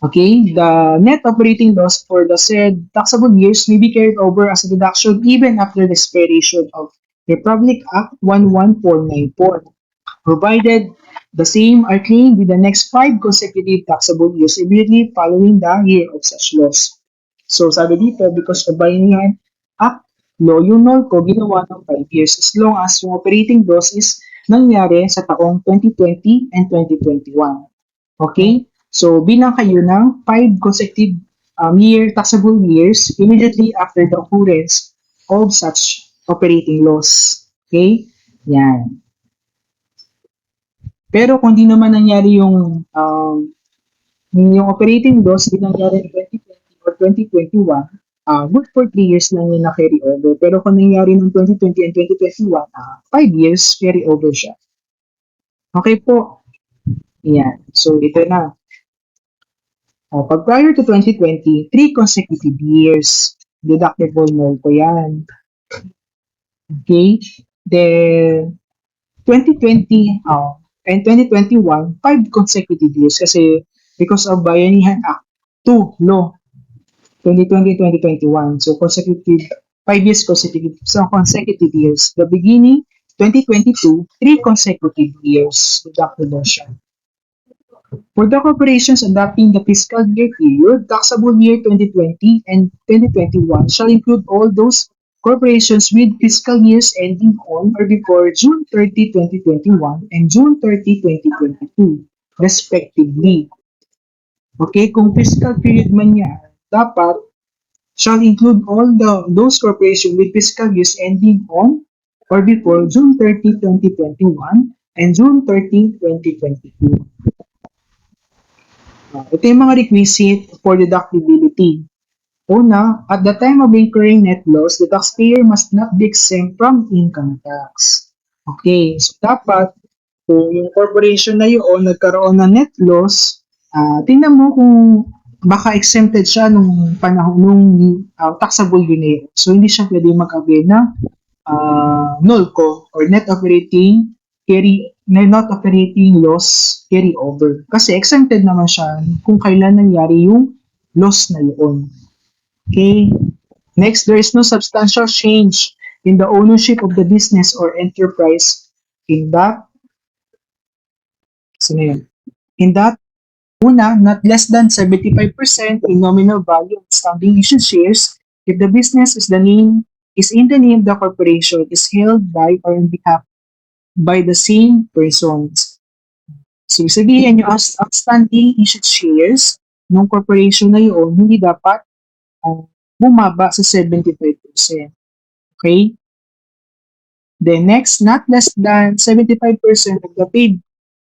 Speaker 1: Okay, the net operating loss for the said taxable years may be carried over as a deduction even after the expiration of Republic Act 11494, provided the same are claimed with the next 5 consecutive taxable years immediately following the year of such loss. So sabi dito, because of Bayanihan Act law, yung null ko ginawa ng 5 years as long as yung operating loss is nangyari sa taong 2020 and 2021. Okay? So, bilang kayo ng 5 consecutive taxable years immediately after the occurrence of such operating loss. Okay? Yan. Pero kung di naman nangyari yung operating loss, di nangyari in 2020 or 2021, good for 3 years lang yung na-carry over. Pero kung nangyari ng 2020 and 2021, 5 years carry over siya. Okay po. Yan. So, ito na. Pag prior to 2020, 3 consecutive years, deductible mo ko yan. Okay? Then, 2020 and 2021, 5 consecutive years kasi because of Bayanihan Act 2 law, 2020-2021. So, 5 years consecutive. So, consecutive years. The beginning, 2022, 3 consecutive years, deductible siya. For the corporations adopting the fiscal year period, taxable year 2020 and 2021 shall include all those corporations with fiscal years ending on or before June 30, 2021 and June 30, 2022, respectively. Okay, kung fiscal period man yan, dapat shall include all those corporations with fiscal years ending on or before June 30, 2021 and June 30, 2022. Ito yung mga requisite for deductibility. Una, at the time of incurring net loss, the taxpayer must not be exempt from income tax. Okay, so dapat kung yung corporation na yun nagkaroon ng net loss, tingnan mo kung baka exempted siya nung panahon nung taxable yun. So hindi siya pwede mag-avail ng NOLCO or net operating loss carry over. Kasi exempted naman siya kung kailan nangyari yung loss na yun. Okay? Next, there is no substantial change in the ownership of the business or enterprise in that, so yun. In that, una, not less than 75% in nominal value of standing issued shares if the business is in the name of the corporation is held by or on behalf by the same persons. So, sabihin yung outstanding issued shares ng corporation na yun, hindi dapat bumaba sa 75%. Okay? Then next, not less than 75% of the paid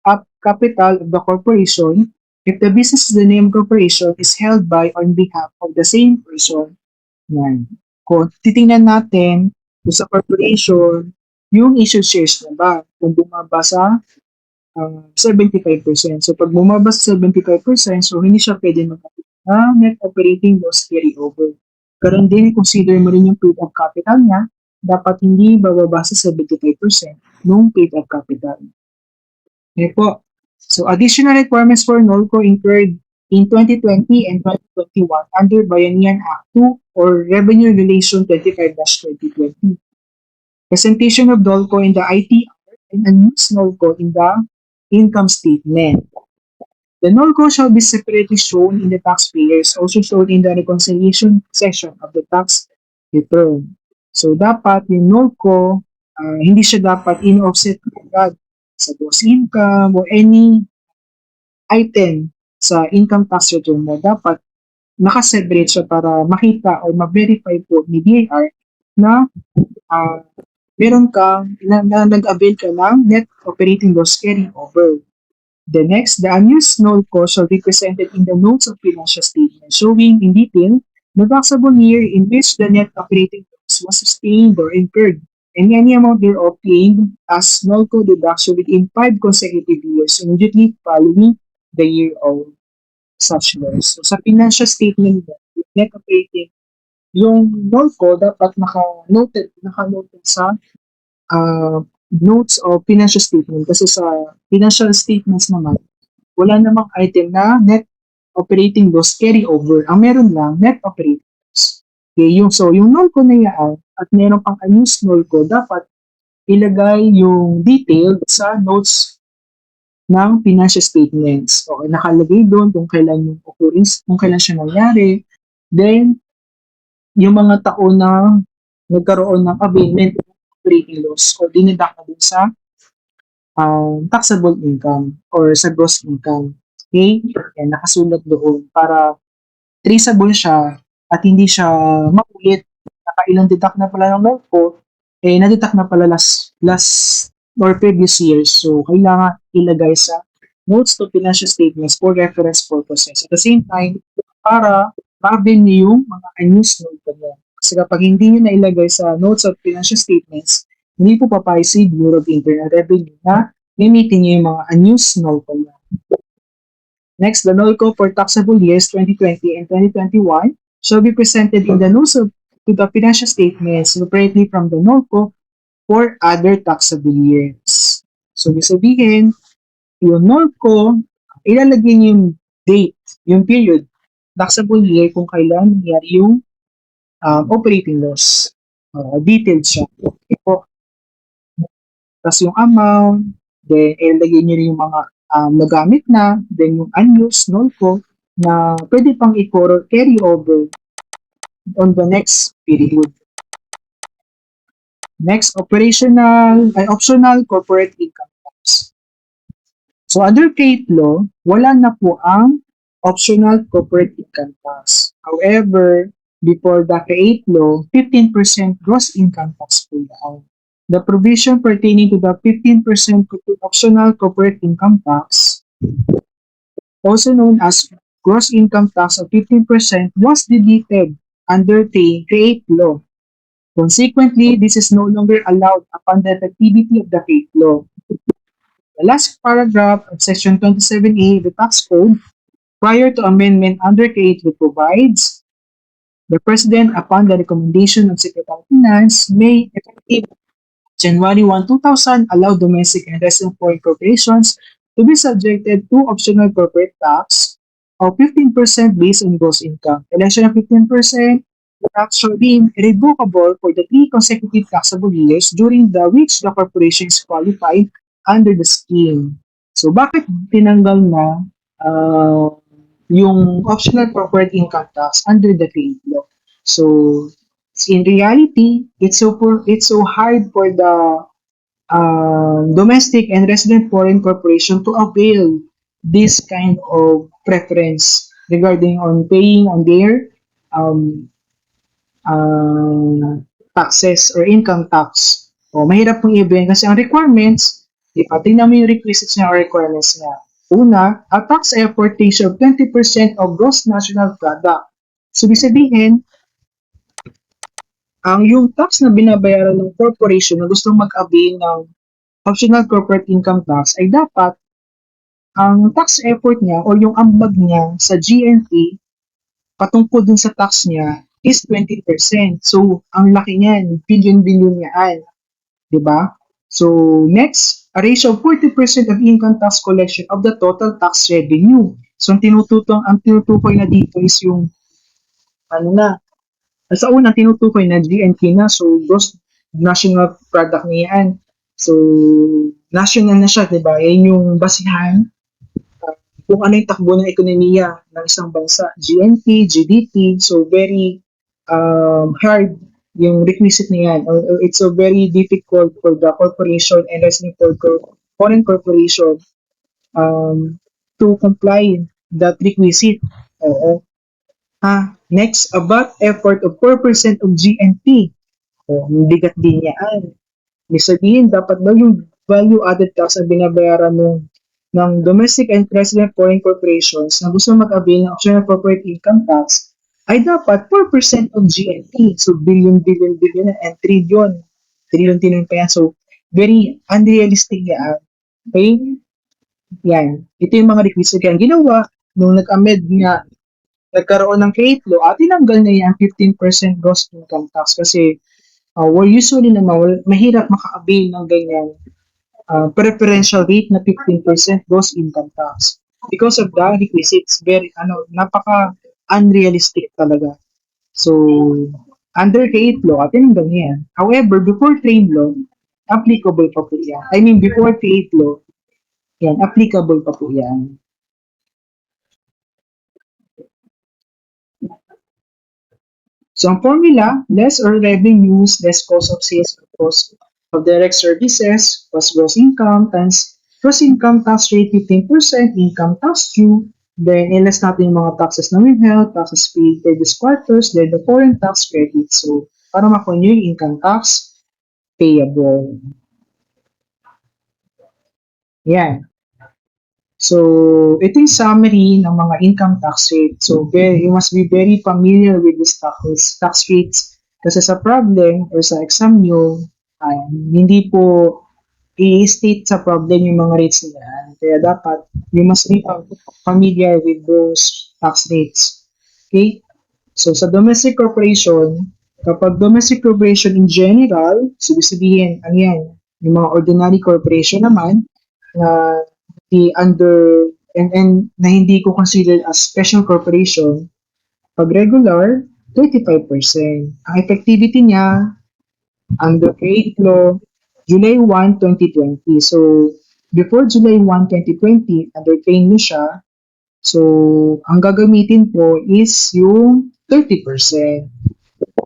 Speaker 1: up capital of the corporation if the business is the name corporation is held by on behalf of the same person. Yan. Kung titingnan natin kung sa corporation, yung issued shares na ba, kung bumaba sa 75%. So pag bumaba sa 75%, so hindi siya pwede mag-apply na net operating loss carry over. Karon din, consider mo rin yung paid up capital niya, dapat hindi bababa sa 75% nung paid up capital. Okay po. So additional requirements for NOLCO incurred in 2020 and 2021 under Bayanihan Act 2 or Revenue Regulation 25-2020. Presentation of NOLCO in the ITR and unused NOLCO in the income statement. The NOLCO shall be separately shown in the taxpayers, also shown in the reconciliation section of the tax return. So dapat yung NOLCO, hindi siya dapat in-offset agad sa gross income or any item sa income tax return mo. Dapat nakaseparate siya para makita or ma-verify po ni BIR na meron kang na nag-avail ka ng net operating loss carry over. The next, the unused NOLCO shall be presented in the notes of financial statement showing in detail the taxable year in which the net operating loss was sustained or incurred and any amount thereof claimed as NOLCO deduction within 5 consecutive years immediately following the year of such loss. So sa financial statement mo, yung net operating, yung NOLCO dapat naka-noted sa notes of financial statement kasi sa financial statements naman, wala namang item na net operating loss carry over. Ang meron lang, net operating loss. Okay, yung NOLCO na yan at meron pang unused NOLCO, dapat ilagay yung detail sa notes ng financial statements. Okay, nakalagay doon kung kailan yung occurrence, kung kailan siya nangyari. Then, yung mga taon na nagkaroon ng availment operating loss o dineduct na dun sa taxable income or sa gross income. Okay? Yan, nakasulat doon para traceable siya at hindi siya maulit. Nakailang deduct na pala ng NOLCO, na-deduct na pala last or previous years. So, kailangan ilagay sa notes to financial statements for reference purposes. At the same time, para ma-avail niyo yung mga unused NOLCO mo. Kasi kapag hindi nyo nailagay sa notes of financial statements, hindi po papayag si Bureau of Internal Revenue na limitin niyo yung mga unused NOLCO mo. Next, the NOLCO for taxable years 2020 and 2021 shall be presented in the notes to the financial statements separately from the NOLCO for other taxable years. So, ibig sabihin, yung NOLCO, ilalagay niyo yung date, yung period, taxable year kung kailan nangyari yung operating loss. Detailed siya. Okay po. Tapos yung amount, then ilagay nyo rin yung mga nagamit na, then yung unused NOLCO na pwede pang carry over on the next period. Next, optional corporate income tax. So under CAPE law, wala na po ang optional corporate income tax. However, before the CAPE law, 15% gross income tax po yan. The provision pertaining to the 15% optional corporate income tax, also known as gross income tax of 15%, was deleted under the CAPE law. Consequently, this is no longer allowed upon the effectivity of the CAPE law. The last paragraph of Section 27A of the Tax Code prior to amendment under create law provides the President, upon the recommendation of Secretary of Finance, may, effective January 1, 2000, allow domestic and resident foreign corporations to be subjected to optional corporate tax of 15% based on gross income. Election of 15%, the tax shall be irrevocable for the 3 consecutive taxable years during the which the corporation is qualified under the scheme. So, bakit tinanggal na uh, yung optional corporate income tax under the trade law? So, in reality, it's so hard for the domestic and resident foreign corporation to avail this kind of preference regarding on paying on their um, taxes or income tax. O, mahirap pong i-avail kasi ang requirements, tingnan mo yung requisites niya or requirements niya. Una, a tax effort ratio of 20% of gross national product. So, ibig sabihin, ang yung tax na binabayaran ng corporation na gustong mag-avail ng optional corporate income tax ay dapat ang tax effort niya o yung ambag niya sa GNP patungkol dun sa tax niya is 20%. So, ang laki niyan, billion-billion yan. Di ba? So, next, a ratio of 40% of income tax collection of the total tax revenue. So, ang tinutukoy na dito is yung, ano na, sa una, tinutukoy na GNP na. So, gross national product niya yan. So, national na siya, di ba? Yan yung basihan kung ano yung takbo ng ekonomiya ng isang bansa. GNP, GDP, so very hard yung requisite niyan. Or it's so very difficult for the corporation and resident for foreign corporation to comply that requisite. Oo. Next, about effort of 4% of GNP. Bigat din yan. Ibig sabihin, dapat daw yung value added tax na binabayaran ng domestic and resident foreign corporations na gusto mag-avail ng optional corporate income tax ay dapat 4% of GNP. So, billion, billion, billion, and trillion. Trillion pa yan. So, very unrealistic yan. Okay? Yan. Ito yung mga requisite yan. Ginawa, nung nag-amend nga, nagkaroon ng create law, tinanggal na yan 15% gross income tax kasi we're usually naman, mahirap maka-avail ng ganyan preferential rate na 15% gross income tax. Because of the requisites, very, napaka unrealistic talaga. So, under trade law, tinanggal niya yan. However, before trade law, applicable pa po yan. I mean, before trade law, yan, applicable pa po yan. So, ang formula, less or revenues, less cost of sales, cost of direct services, plus gross income, times gross income tax rate 15%, income tax due, then ilas natin yung mga taxes na withheld, taxes paid previous quarters, then the foreign tax credit. So, para makuha nyo yung income tax payable. Yan. So, ito yung summary ng mga income tax rate. So, you must be very familiar with these tax rates kasi sa problem or sa exam nyo, hindi po i-state sa problem yung mga rates nila. Kaya dapat, you must be familiar with those tax rates. Okay? So, sa domestic corporation, kapag domestic corporation in general, so sabihin, ano yan, yung mga ordinary corporation naman, na the under and na hindi ko considered as special corporation, pag regular, 35%. Ang effectivity niya, under trade law, July 1, 2020. So, before July 1, 2020, undertrain niyo siya. So, ang gagamitin po is yung 30%.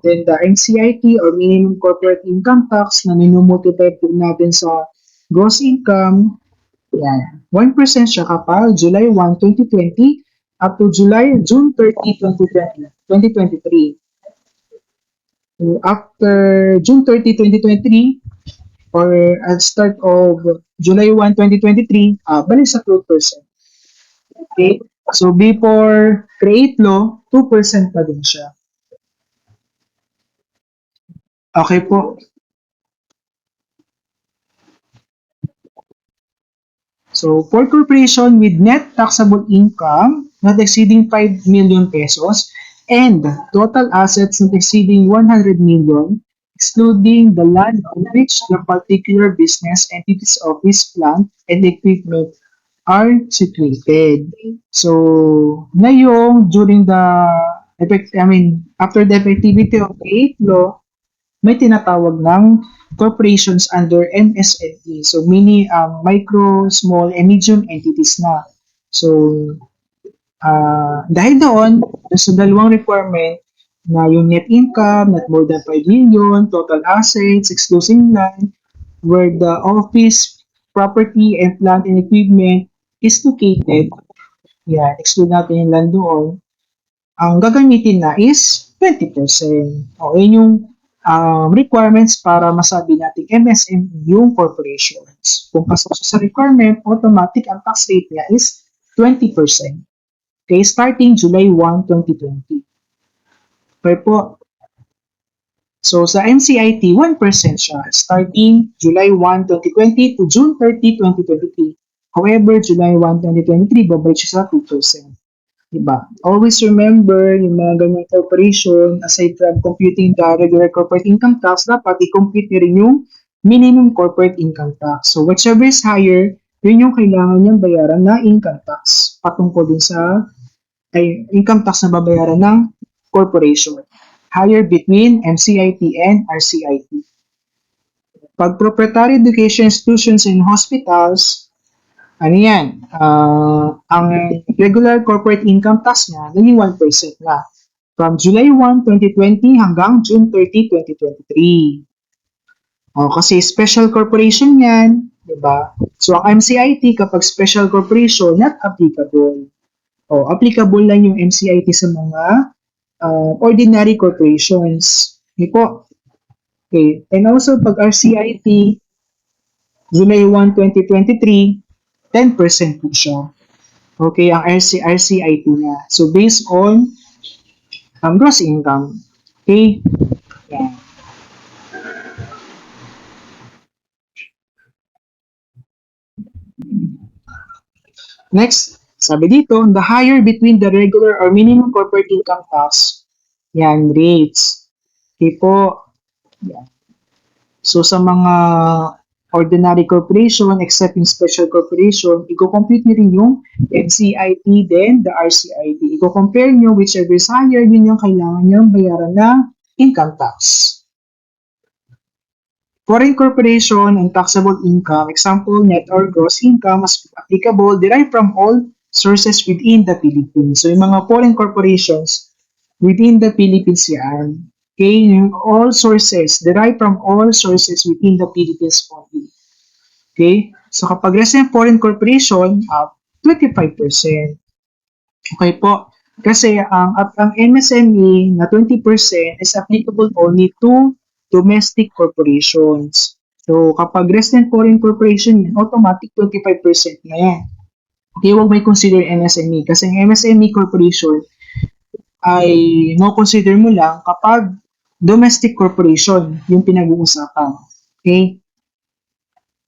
Speaker 1: Then, the MCIT or Minimum Corporate Income Tax na minumultiply po natin sa gross income, yan. 1% siya kapag July 1, 2020 up to June 30, 2023. So after June 30, 2023 or at start of July 1, 2023, balik sa 2%. Okay? So before create law, 2% pa din siya. Okay po. So, for corporation with net taxable income not exceeding 5 million pesos and total assets not exceeding 100 million, excluding the land on which the particular business entity's office, plant, and equipment are situated. So, ngayong during the after the effectivity of the 8th law, may tinatawag ng corporations under MSME. So, micro, small, and medium entities na. So, dahil doon, sa dalawang requirement na yung net income, not more than 5 million, total assets, excluding land, where the office, property, and plant and equipment is located, yan, exclude natin yung land doon, ang gagamitin na is 20%. O, yun yung requirements para masabi natin MSME yung corporations. Kung pasok siya sa requirement, automatic ang tax rate niya is 20%. Okay, starting July 1, 2020. Okay po. So, sa NCIT, 1% siya starting July 1, 2020 to June 30, 2023. However, July 1, 2023, babalik siya sa 2%. Diba? Always remember, yung mga ganyang corporation, aside from computing the regular corporate income tax, dapat i-compute nyo rin yung minimum corporate income tax. So, whichever is higher, yun yung kailangan niyang bayaran na income tax. Patungkol din sa income tax na babayaran ng corporation. Higher between MCIT and RCIT. Pag proprietary education institutions and hospitals, ano yan, ang regular corporate income tax niya, naging 1% na. From July 1, 2020 hanggang June 30, 2023. Kasi special corporation yan, di ba? So, ang MCIT, kapag special corporation, not applicable. Applicable lang yung MCIT sa mga ordinary corporations. Hindi po. Okay. And also, pag RCIT, July 1, 2023, 10% po siya. Okay, ang RCIT niya. So, based on gross income. Okay? Yeah. Next, sabi dito, the higher between the regular or minimum corporate income tax, yan, rates. Okay po. Yan. So, sa mga ordinary corporation, except yung special corporation, i-compute nyo rin yung MCIT, then the RCIT. I-compare nyo whichever is higher, yun yung kailangan nyo bayaran na income tax. Foreign corporation and taxable income, example, net or gross income, as applicable, derived from all sources within the Philippines. So, yung mga foreign corporations within the Philippines yan. Okay, yung all sources, derived from all sources within the Philippines only. Okay, so kapag resident foreign corporation, 25%. Okay po, kasi ang MSME na 20% is applicable only to domestic corporations. So, kapag resident foreign corporation, automatic 25% na yan. Okay, huwag may consider MSME. Kasi ang MSME corporation ay no-consider mo lang kapag domestic corporation yung pinag-uusapan. Okay?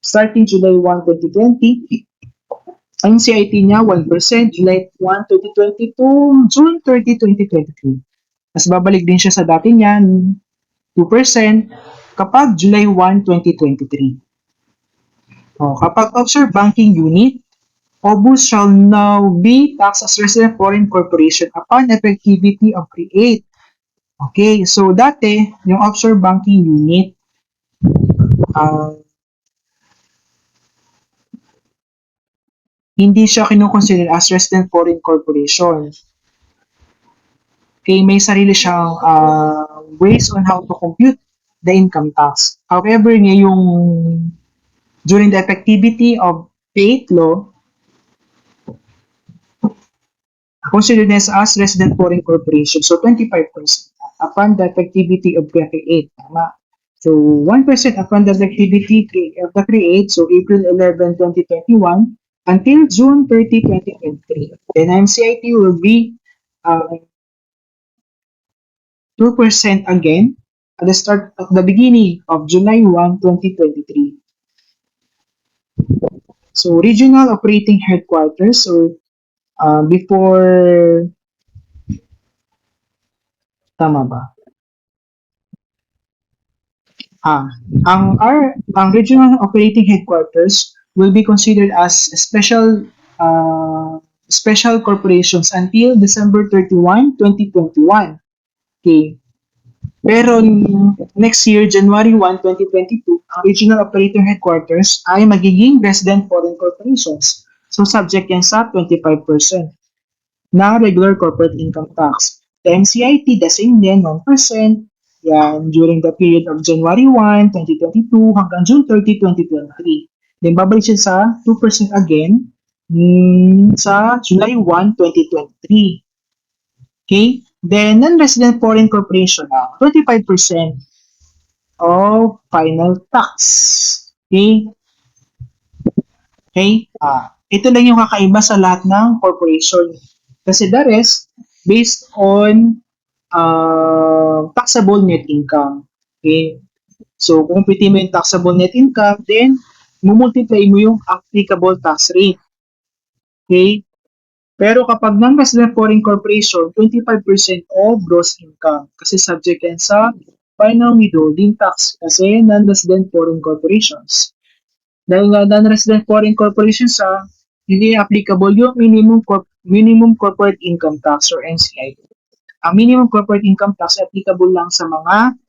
Speaker 1: Starting July 1, 2020, ang CIT niya 1%, July 1, 2022, June 30, 2023. Mas babalik din siya sa dati niyan, 2% kapag July 1, 2023. Kapag offshore banking unit, OBUS shall now be taxed as resident foreign corporation upon effectivity of create. Okay, so dati, yung offshore banking unit, hindi siya kinukonsider as resident foreign corporation. Okay, may sarili siyang ways on how to compute the income tax. However, ngayong during the effectivity of the 8th law, considered as resident foreign corporation. So, 25% upon the effectivity of the create. Tama? So, 1% upon the effectivity of the create. So, April 11, 2021 until June 30, 2023. Then, MCIT will be 2% again at the beginning of July 1, 2023. So, regional operating headquarters. So, before, tama ba? Ah, ang regional operating headquarters will be considered as special corporations until December 31, 2021. Okay. Pero next year, January 1, 2022, ang regional operating headquarters ay magiging resident foreign corporations. So subject yan sa 25% na regular corporate income tax. The MCIT, the same din, 1%. Yan, during the period of January 1, 2022 hanggang June 30, 2023. Then, babalik siya sa 2% again sa July 1, 2023. Okay? Then, non-resident foreign corporation, 25% of final tax. Okay? Okay? Ito lang yung kakaiba sa lahat ng corporation. Kasi the rest, based on taxable net income. Okay? So, kung pitin mo yung taxable net income, then, mumultiply mo yung applicable tax rate. Okay? Pero kapag non-resident foreign corporation, 25% of gross income. Kasi subject yan sa final withholding tax. Kasi non-resident foreign corporations. Dahil nga non-resident foreign corporations hindi applicable yung minimum corporate income tax or NCI. Ang minimum corporate income tax applicable lang sa mga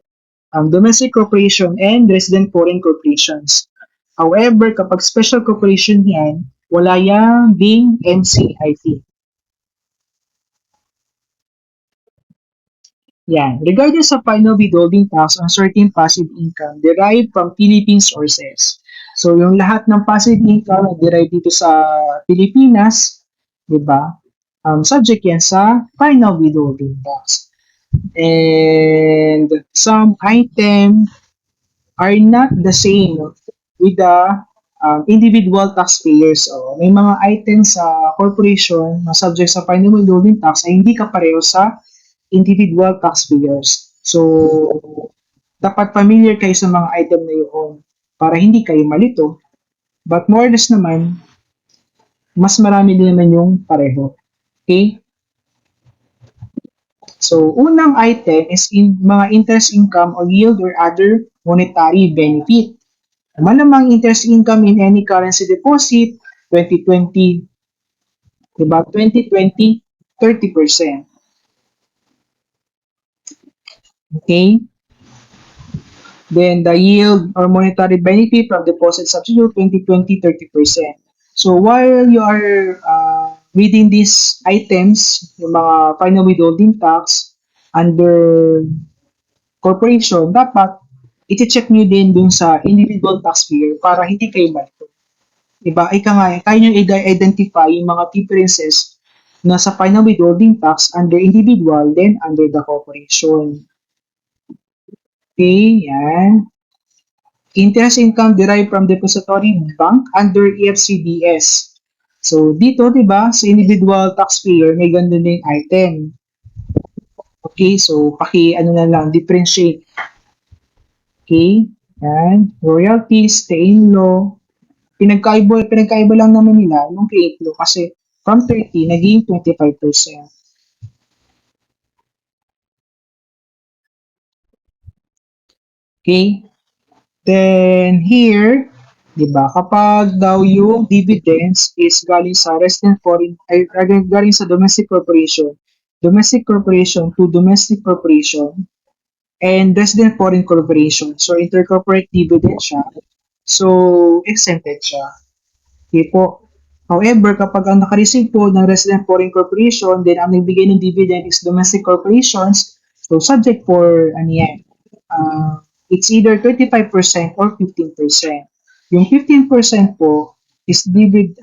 Speaker 1: domestic corporation and resident foreign corporations. However, kapag special corporation yan, wala yang ding NCIT. Yan. Regarding sa final withholding tax on certain passive income derived from Philippine sources. So, yung lahat ng passive income na derived dito sa Pilipinas, di ba? Subject yan sa final withholding tax. And some items are not the same with the individual taxpayers. So, may mga items sa corporation na subject sa final withholding tax ay hindi kapareho sa individual taxpayers. So, dapat familiar kayo sa mga item na yun para hindi kayo malito. But more or less naman, mas marami din naman yung pareho. Okay? So, unang item is mga interest income or yield or other monetary benefit. Malamang interest income in any currency deposit, 2020, diba? 2020, 30%. Okay? Then the yield or monetary benefit from deposit substitute 2020 30%. So while you are reading these items, yung mga final withholding tax under corporation, dapat i-check nyo din dun sa individual taxpayer para hindi kayo malito. Diba? Ika nga, kaya nyo identify yung mga differences na sa final withholding tax under individual then under the corporation. Okay, yan. Interest income derived from depository bank under EFCDS. So, dito, di ba, sa individual taxpayer, may ganun din item. Okay, so, na lang, differentiate. Okay, yan. Royalties, stay-in law. Pinagkaiba lang naman nila yung create law kasi from 30, naging 25%. Okay, then here, di ba, kapag daw yung dividends is galing sa resident foreign, ay galing sa domestic corporation to domestic corporation, and resident foreign corporation, so intercorporate dividend siya, so exempted siya. Okay po. However, kapag ang nakareceive po ng resident foreign corporation, then ang nagbigay ng dividend is domestic corporations, so subject for, it's either 25% or 15%. Yung 15% po is dividend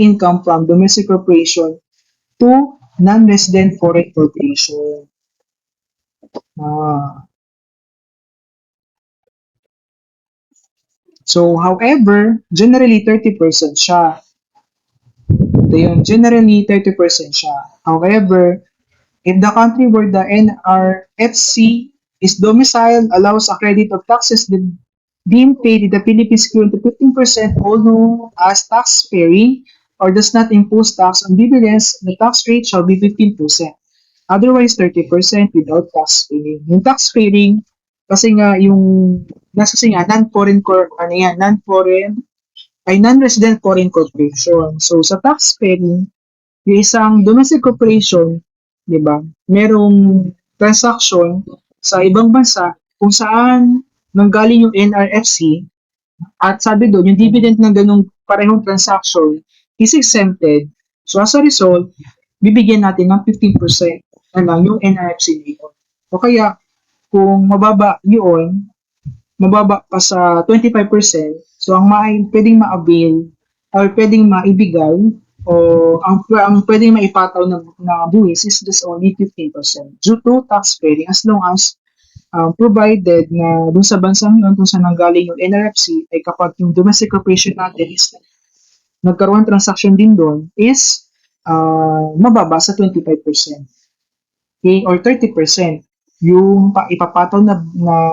Speaker 1: income from domestic corporation to non-resident foreign corporation. So, however, generally 30% siya. Ito yung generally 30% siya. However, if the country where the NRFC is domiciled allows a credit of taxes being paid in the Philippines equivalent to 15%, although as tax-sparing or does not impose tax on dividends, the tax rate shall be 15%. Otherwise, 30% without tax-paying. Yung tax-paying, kasi nga yung, kasi nga, ano yan, non-foreign, ay non-resident foreign corporation. So, sa tax-paying, yung isang domestic corporation, di ba, merong transaction sa ibang bansa kung saan nanggaling yung NRFC at sabi doon, yung dividend ng ganung parehong transaction is exempted. So as a result, bibigyan natin ng 15% na lang yung NRFC nito. O kaya, kung mababa yun, mababa pa sa 25%, so pwedeng ma-avail or pwedeng maibigay o ang pwedeng maipataw na buwis is just only 15% due to tax paying as long as provided na dun sa bansang yun kung saan nanggaling yung NRFC ay kapag yung domestic corporation natin is nagkaroon transaction din doon is mababa sa 25%. Okay? Or 30% yung ipapataw na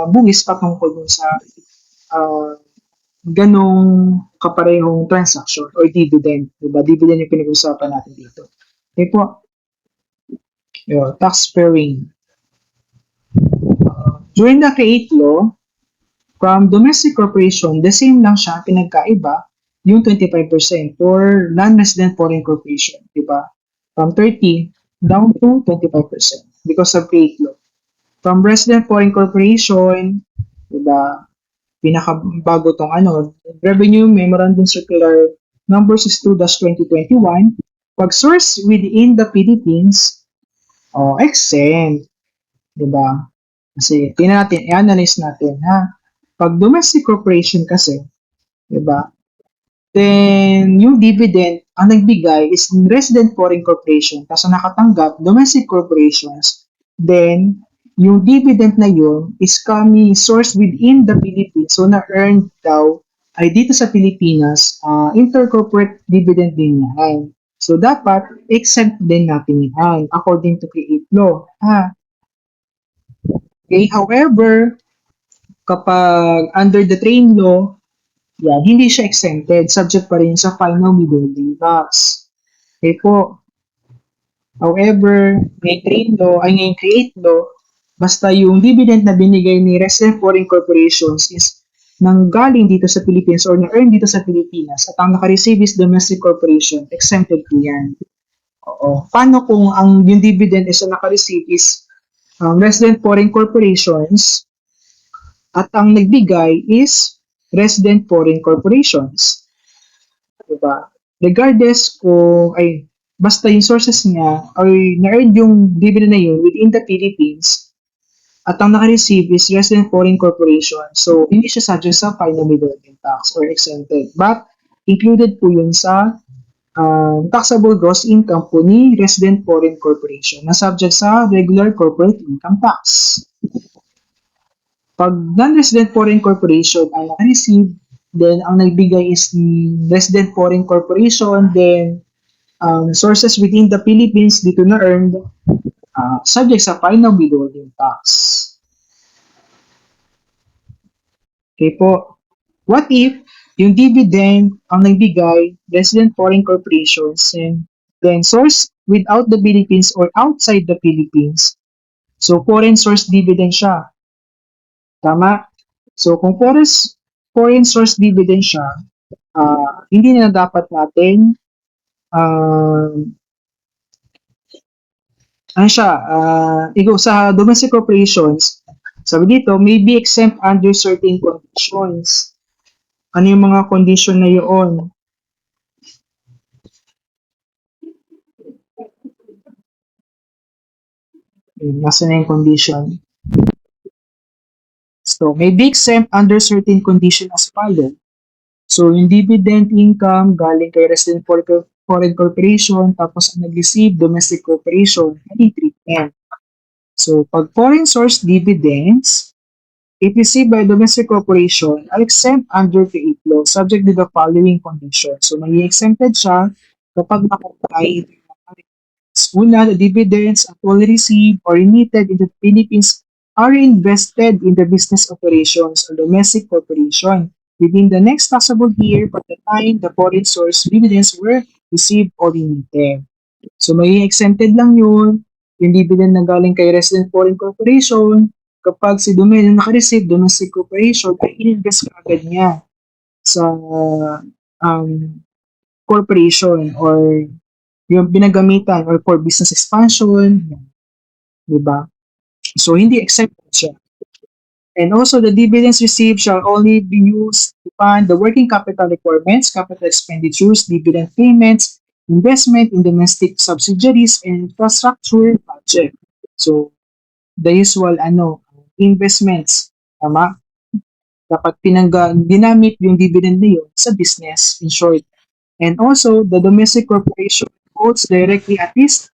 Speaker 1: buwis patungkol dun sa uh, ganong kaparehong transaction or dividend. Diba? Dividend yung pinag-usapan natin dito. Okay po. Tax sparing. During the create law, from domestic corporation, the same lang siya, pinagkaiba, yung 25% for non-resident foreign corporation. Diba? From 30 down to 25% because of create law. From resident foreign corporation, diba, pinakabago tong Revenue Memorandum Circular number 62-2021, pag source within the Philippines, exempt, 'di ba? Kasi tingnan natin, i-analyze natin ha. Pag domestic corporation kasi, 'di ba? Then yung dividend ang nagbigay is resident foreign corporation kasi nakatanggap domestic corporations. Then yung dividend na yun is coming sourced within the Philippines. So, na-earned daw ay dito sa Pilipinas, intercorporate dividend din yan. So, dapat exempt din natin yan according to create law. Okay, however, kapag under the train law, yan, hindi siya exempted. Subject pa rin sa final withholding tax. Okay po. However, may train law, ay ngayon create law, basta yung dividend na binigay ni resident foreign corporations is nanggaling dito sa Philippines or na-earn dito sa Pilipinas at ang naka-receive is domestic corporation, exempted po yan. Oo. Paano kung yung dividend is na naka-receive is resident foreign corporations at ang nagbigay is resident foreign corporations? Diba? Regardless kung, basta yung sources niya or na-earn yung dividend na yun within the Philippines at ang naka-receive is resident foreign corporation. So, hindi siya subject sa final withholding tax or exempted. But, included po yun sa taxable gross income po ni resident foreign corporation na subject sa regular corporate income tax. Pag non-resident foreign corporation ang naka-receive, then ang nagbigay is the resident foreign corporation, then sources within the Philippines dito na earned, subject sa final withholding tax. Okay po. What if yung dividend ang nagbigay resident foreign corporations and then source without the Philippines or outside the Philippines? So, foreign source dividend siya. Tama? So, kung foreign source dividend siya, hindi na dapat natin sa domestic corporations, sabi dito, may be exempt under certain conditions. Ano yung mga condition na yun? Nasa na yung condition? So, may be exempt under certain condition as follows. So, yung dividend income galing kay resident foreign corporation tapos ang nag-receive domestic corporation, hindi treatment. So, pag foreign source dividends, if received by domestic corporation, are exempt under the law subject to the following conditions. So, may exempted siya kapag nakapay una, the dividends actually received or remitted into the Philippines are invested in the business operations or domestic corporation within the next taxable year from the time the foreign source dividends were received or remitted. So magiging exempted lang yun, yung dividend na galing kay resident foreign corporation, kapag si Domain na naka-receive domestic corporation, ay in-invest ka agad niya sa corporation or yung pinagamitan or for business expansion, di ba? So, hindi exempted siya. And also, the dividends received shall only be used to fund the working capital requirements, capital expenditures, dividend payments, investment in domestic subsidiaries, and infrastructure project. So, the usual investments, tama? Dapat ginamit yung dividend na yun sa business, in short. And also, the domestic corporation holds directly at least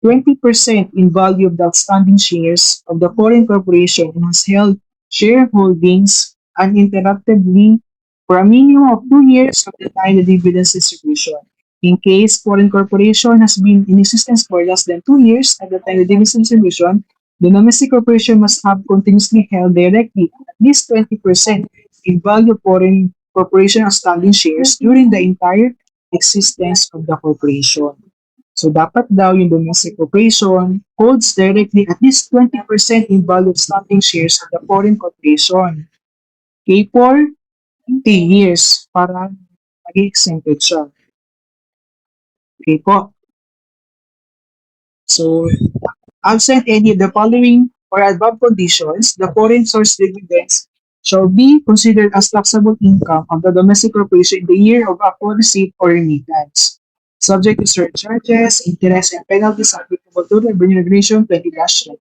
Speaker 1: 20% in value of the outstanding shares of the foreign corporation and has held shareholdings uninterruptedly for a minimum of 2 years from the time of the dividends distribution. In case foreign corporation has been in existence for less than 2 years at the time of the dividends distribution, the domestic corporation must have continuously held directly at least 20% in value of foreign corporation outstanding shares during the entire existence of the corporation. So, dapat daw yung domestic corporation holds directly at least 20% in value of outstanding shares of the foreign corporation. Okay, for 10 years para maging exempted siya. Okay po. So, absent any of the following or above conditions, the foreign source dividends shall be considered as taxable income of the domestic corporation in the year of actual receipt or remittance, subject to surcharges, interest, and penalties applicable to the Revenue Regulation 20-21.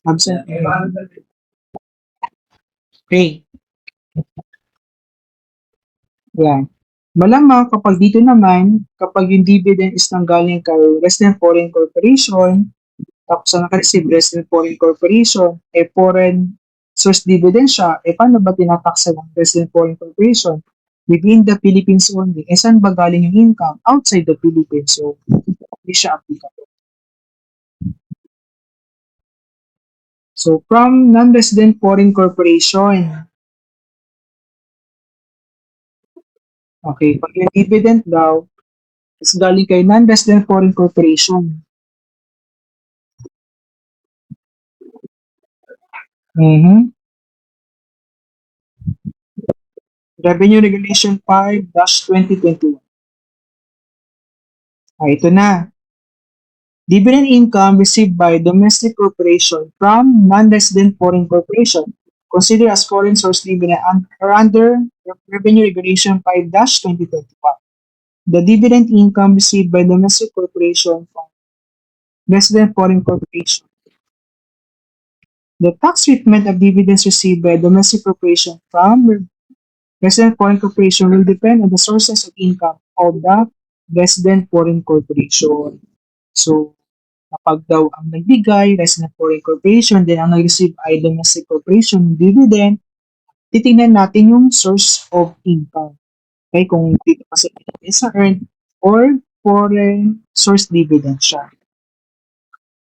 Speaker 1: Absent. Okay. Yan. Malamang kapag dito naman, kapag yung dividend is nanggaling kay resident foreign corporation, tapos ang naka-receive resident foreign corporation, foreign source dividend siya, paano ba tinataksa ng resident foreign corporation? Within the Philippines only. Saan ba galing yung income? Outside the Philippines. So, hindi siya applicable. So, from non-resident foreign corporation, okay, pag yung dividend daw, is galing kay non-resident foreign corporation. Mm-hmm. Revenue Regulation 5-2021. Ito na. Dividend income received by domestic corporation from non-resident foreign corporation considered as foreign source dividend or under Revenue Regulation 5-2021. The dividend income received by domestic corporation from resident foreign corporation. The tax treatment of dividends received by domestic corporation from resident foreign corporation will depend on the sources of income of the resident foreign corporation. So, kapag daw ang nagbigay, resident foreign corporation, then ang nag-receive ay domestic corporation, dividend, titingnan natin yung source of income. Okay, kung dito kasi is earned or foreign source dividend siya.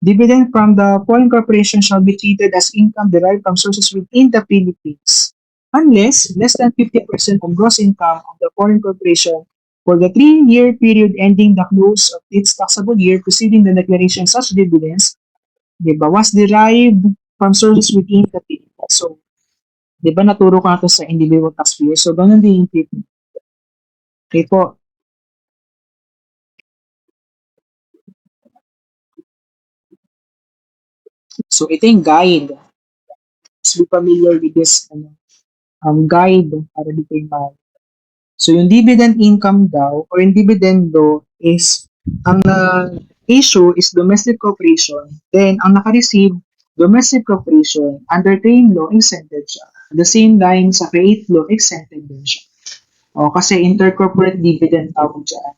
Speaker 1: Dividend from the foreign corporation shall be treated as income derived from sources within the Philippines unless less than 50% of gross income of the foreign corporation for the 3-year period ending the close of its taxable year preceding the declaration of such dividends, diba, was derived from sources within the Philippines. So, diba naturo ko na ito sa individual taxpayer. So, ganun din yung treatment. Okay po. So, ito yung guide. Let's be familiar with this guide para dito yung So, yung dividend income daw or yung dividendo is ang issue is domestic corporation. Then, ang naka-receive, domestic corporation, under claim law, exempted siya. At the same time, sa create law, exempted din siya. O, kasi intercorporate dividend tawag dyan.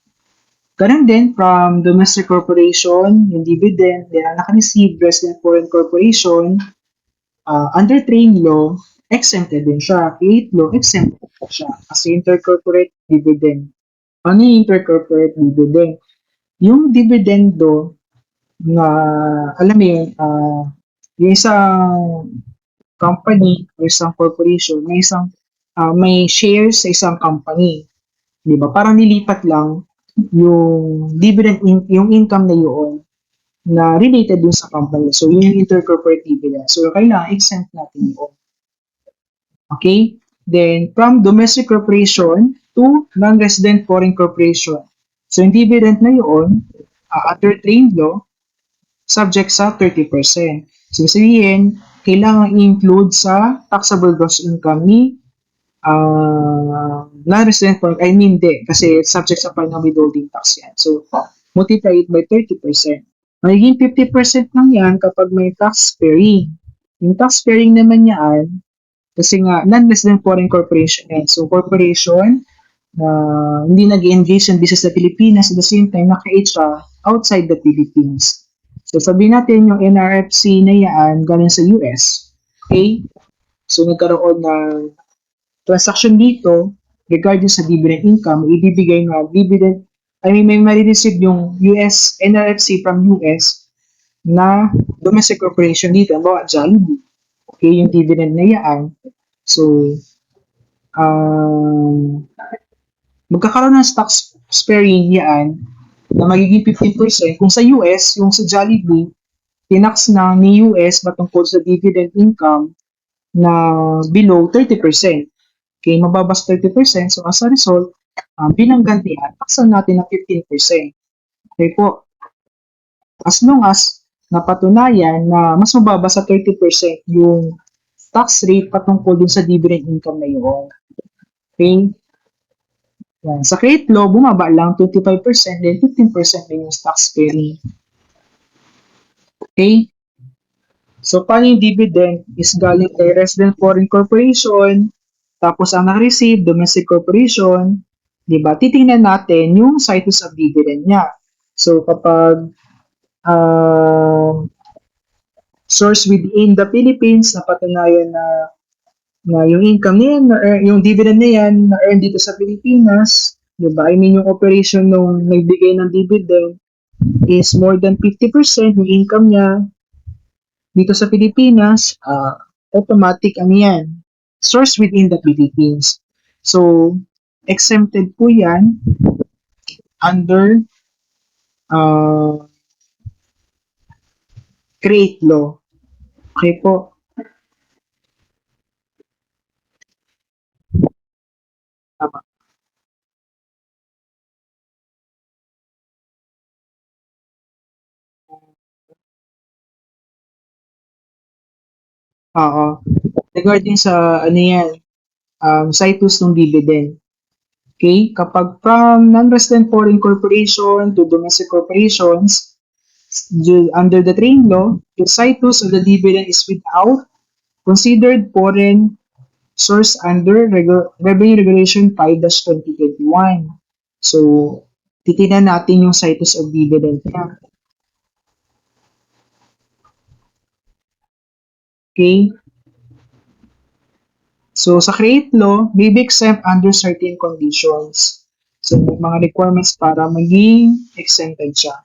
Speaker 1: Ganun din, from domestic corporation, yung dividend, then ang naka-receive, resident foreign corporation, under train law, exempted din siya. Create law, exempted siya. Kasi intercorporate dividend. Ano yung intercorporate dividend? yung dividendo na, alam mo yun, yung isang company or isang corporation, may shares sa isang company, di ba? Parang nilipat lang yung yung income na yun na related dun sa company. So, yun yung intercorporate dividend. So, kailangan exempt natin yun. Okay? Then, from domestic corporation to non-resident foreign corporation. So, yung dividend na yun, under trade law, subject sa 30%. So, sabihin, kailangan i-include sa taxable gross income ni non-resident foreign, I mean, di, kasi subject sa final withholding tax yan. So, multiply it by 30%. Magiging 50% lang yan kapag may tax sparing. Yung tax sparing naman yan, kasi nga, non-resident foreign corporation yan. So, corporation na hindi nag-engage in business sa Pilipinas at the same time naka-create siya outside the Philippines. So, sabihin natin yung NRFC na yan galing sa US. Okay? So, nagkaroon ng transaction dito regarding sa dividend income, ibibigay na dividend, I mean, may marireceive yung NRFC from US na domestic corporation dito, ang bawa Jollibee. Okay, yung dividend na yan. So, magkakaroon ng stock sparing yan na magiging 15%. Kung sa US, yung sa Jollibee, tinax na ni US patungkol sa dividend income na below 30%. Okay, mababas 30%. So, as a result, bilang gantihan, taksan natin ng 15%. Okay po. As long as napatunayan na mas mababa sa 30% yung tax rate patungkol dun sa dividend income na yun. Okay? Yan. Sa credit law, bumaba lang 25%, then 15% din yung tax sparing. Okay? So, paano yung dividend is galing kay resident foreign corporation, tapos ang na-receive, domestic corporation, di ba? Titingnan natin yung situs of dividend niya. So, kapag source within the Philippines, napatunayan na yung income niya, yung dividend na yan, na-earn dito sa Pilipinas, di ba? I mean, yung operation nung nagbigay ng dividend is more than 50% yung income niya dito sa Pilipinas, automatic ano yan, source within the Philippines. So, exempted po yan under create law. Okay po. Tama. Oo. Regarding sa ano yan, situs ng dividend. Okay? Kapag from non-resident foreign corporation to domestic corporations, under the trade law, the situs of the dividend is without considered foreign source under Revenue Regulation 5-2021. So, titignan natin yung situs of dividend niya. Okay? So, sa create law, may be exempt under certain conditions. So, may mga requirements para maging exempted siya.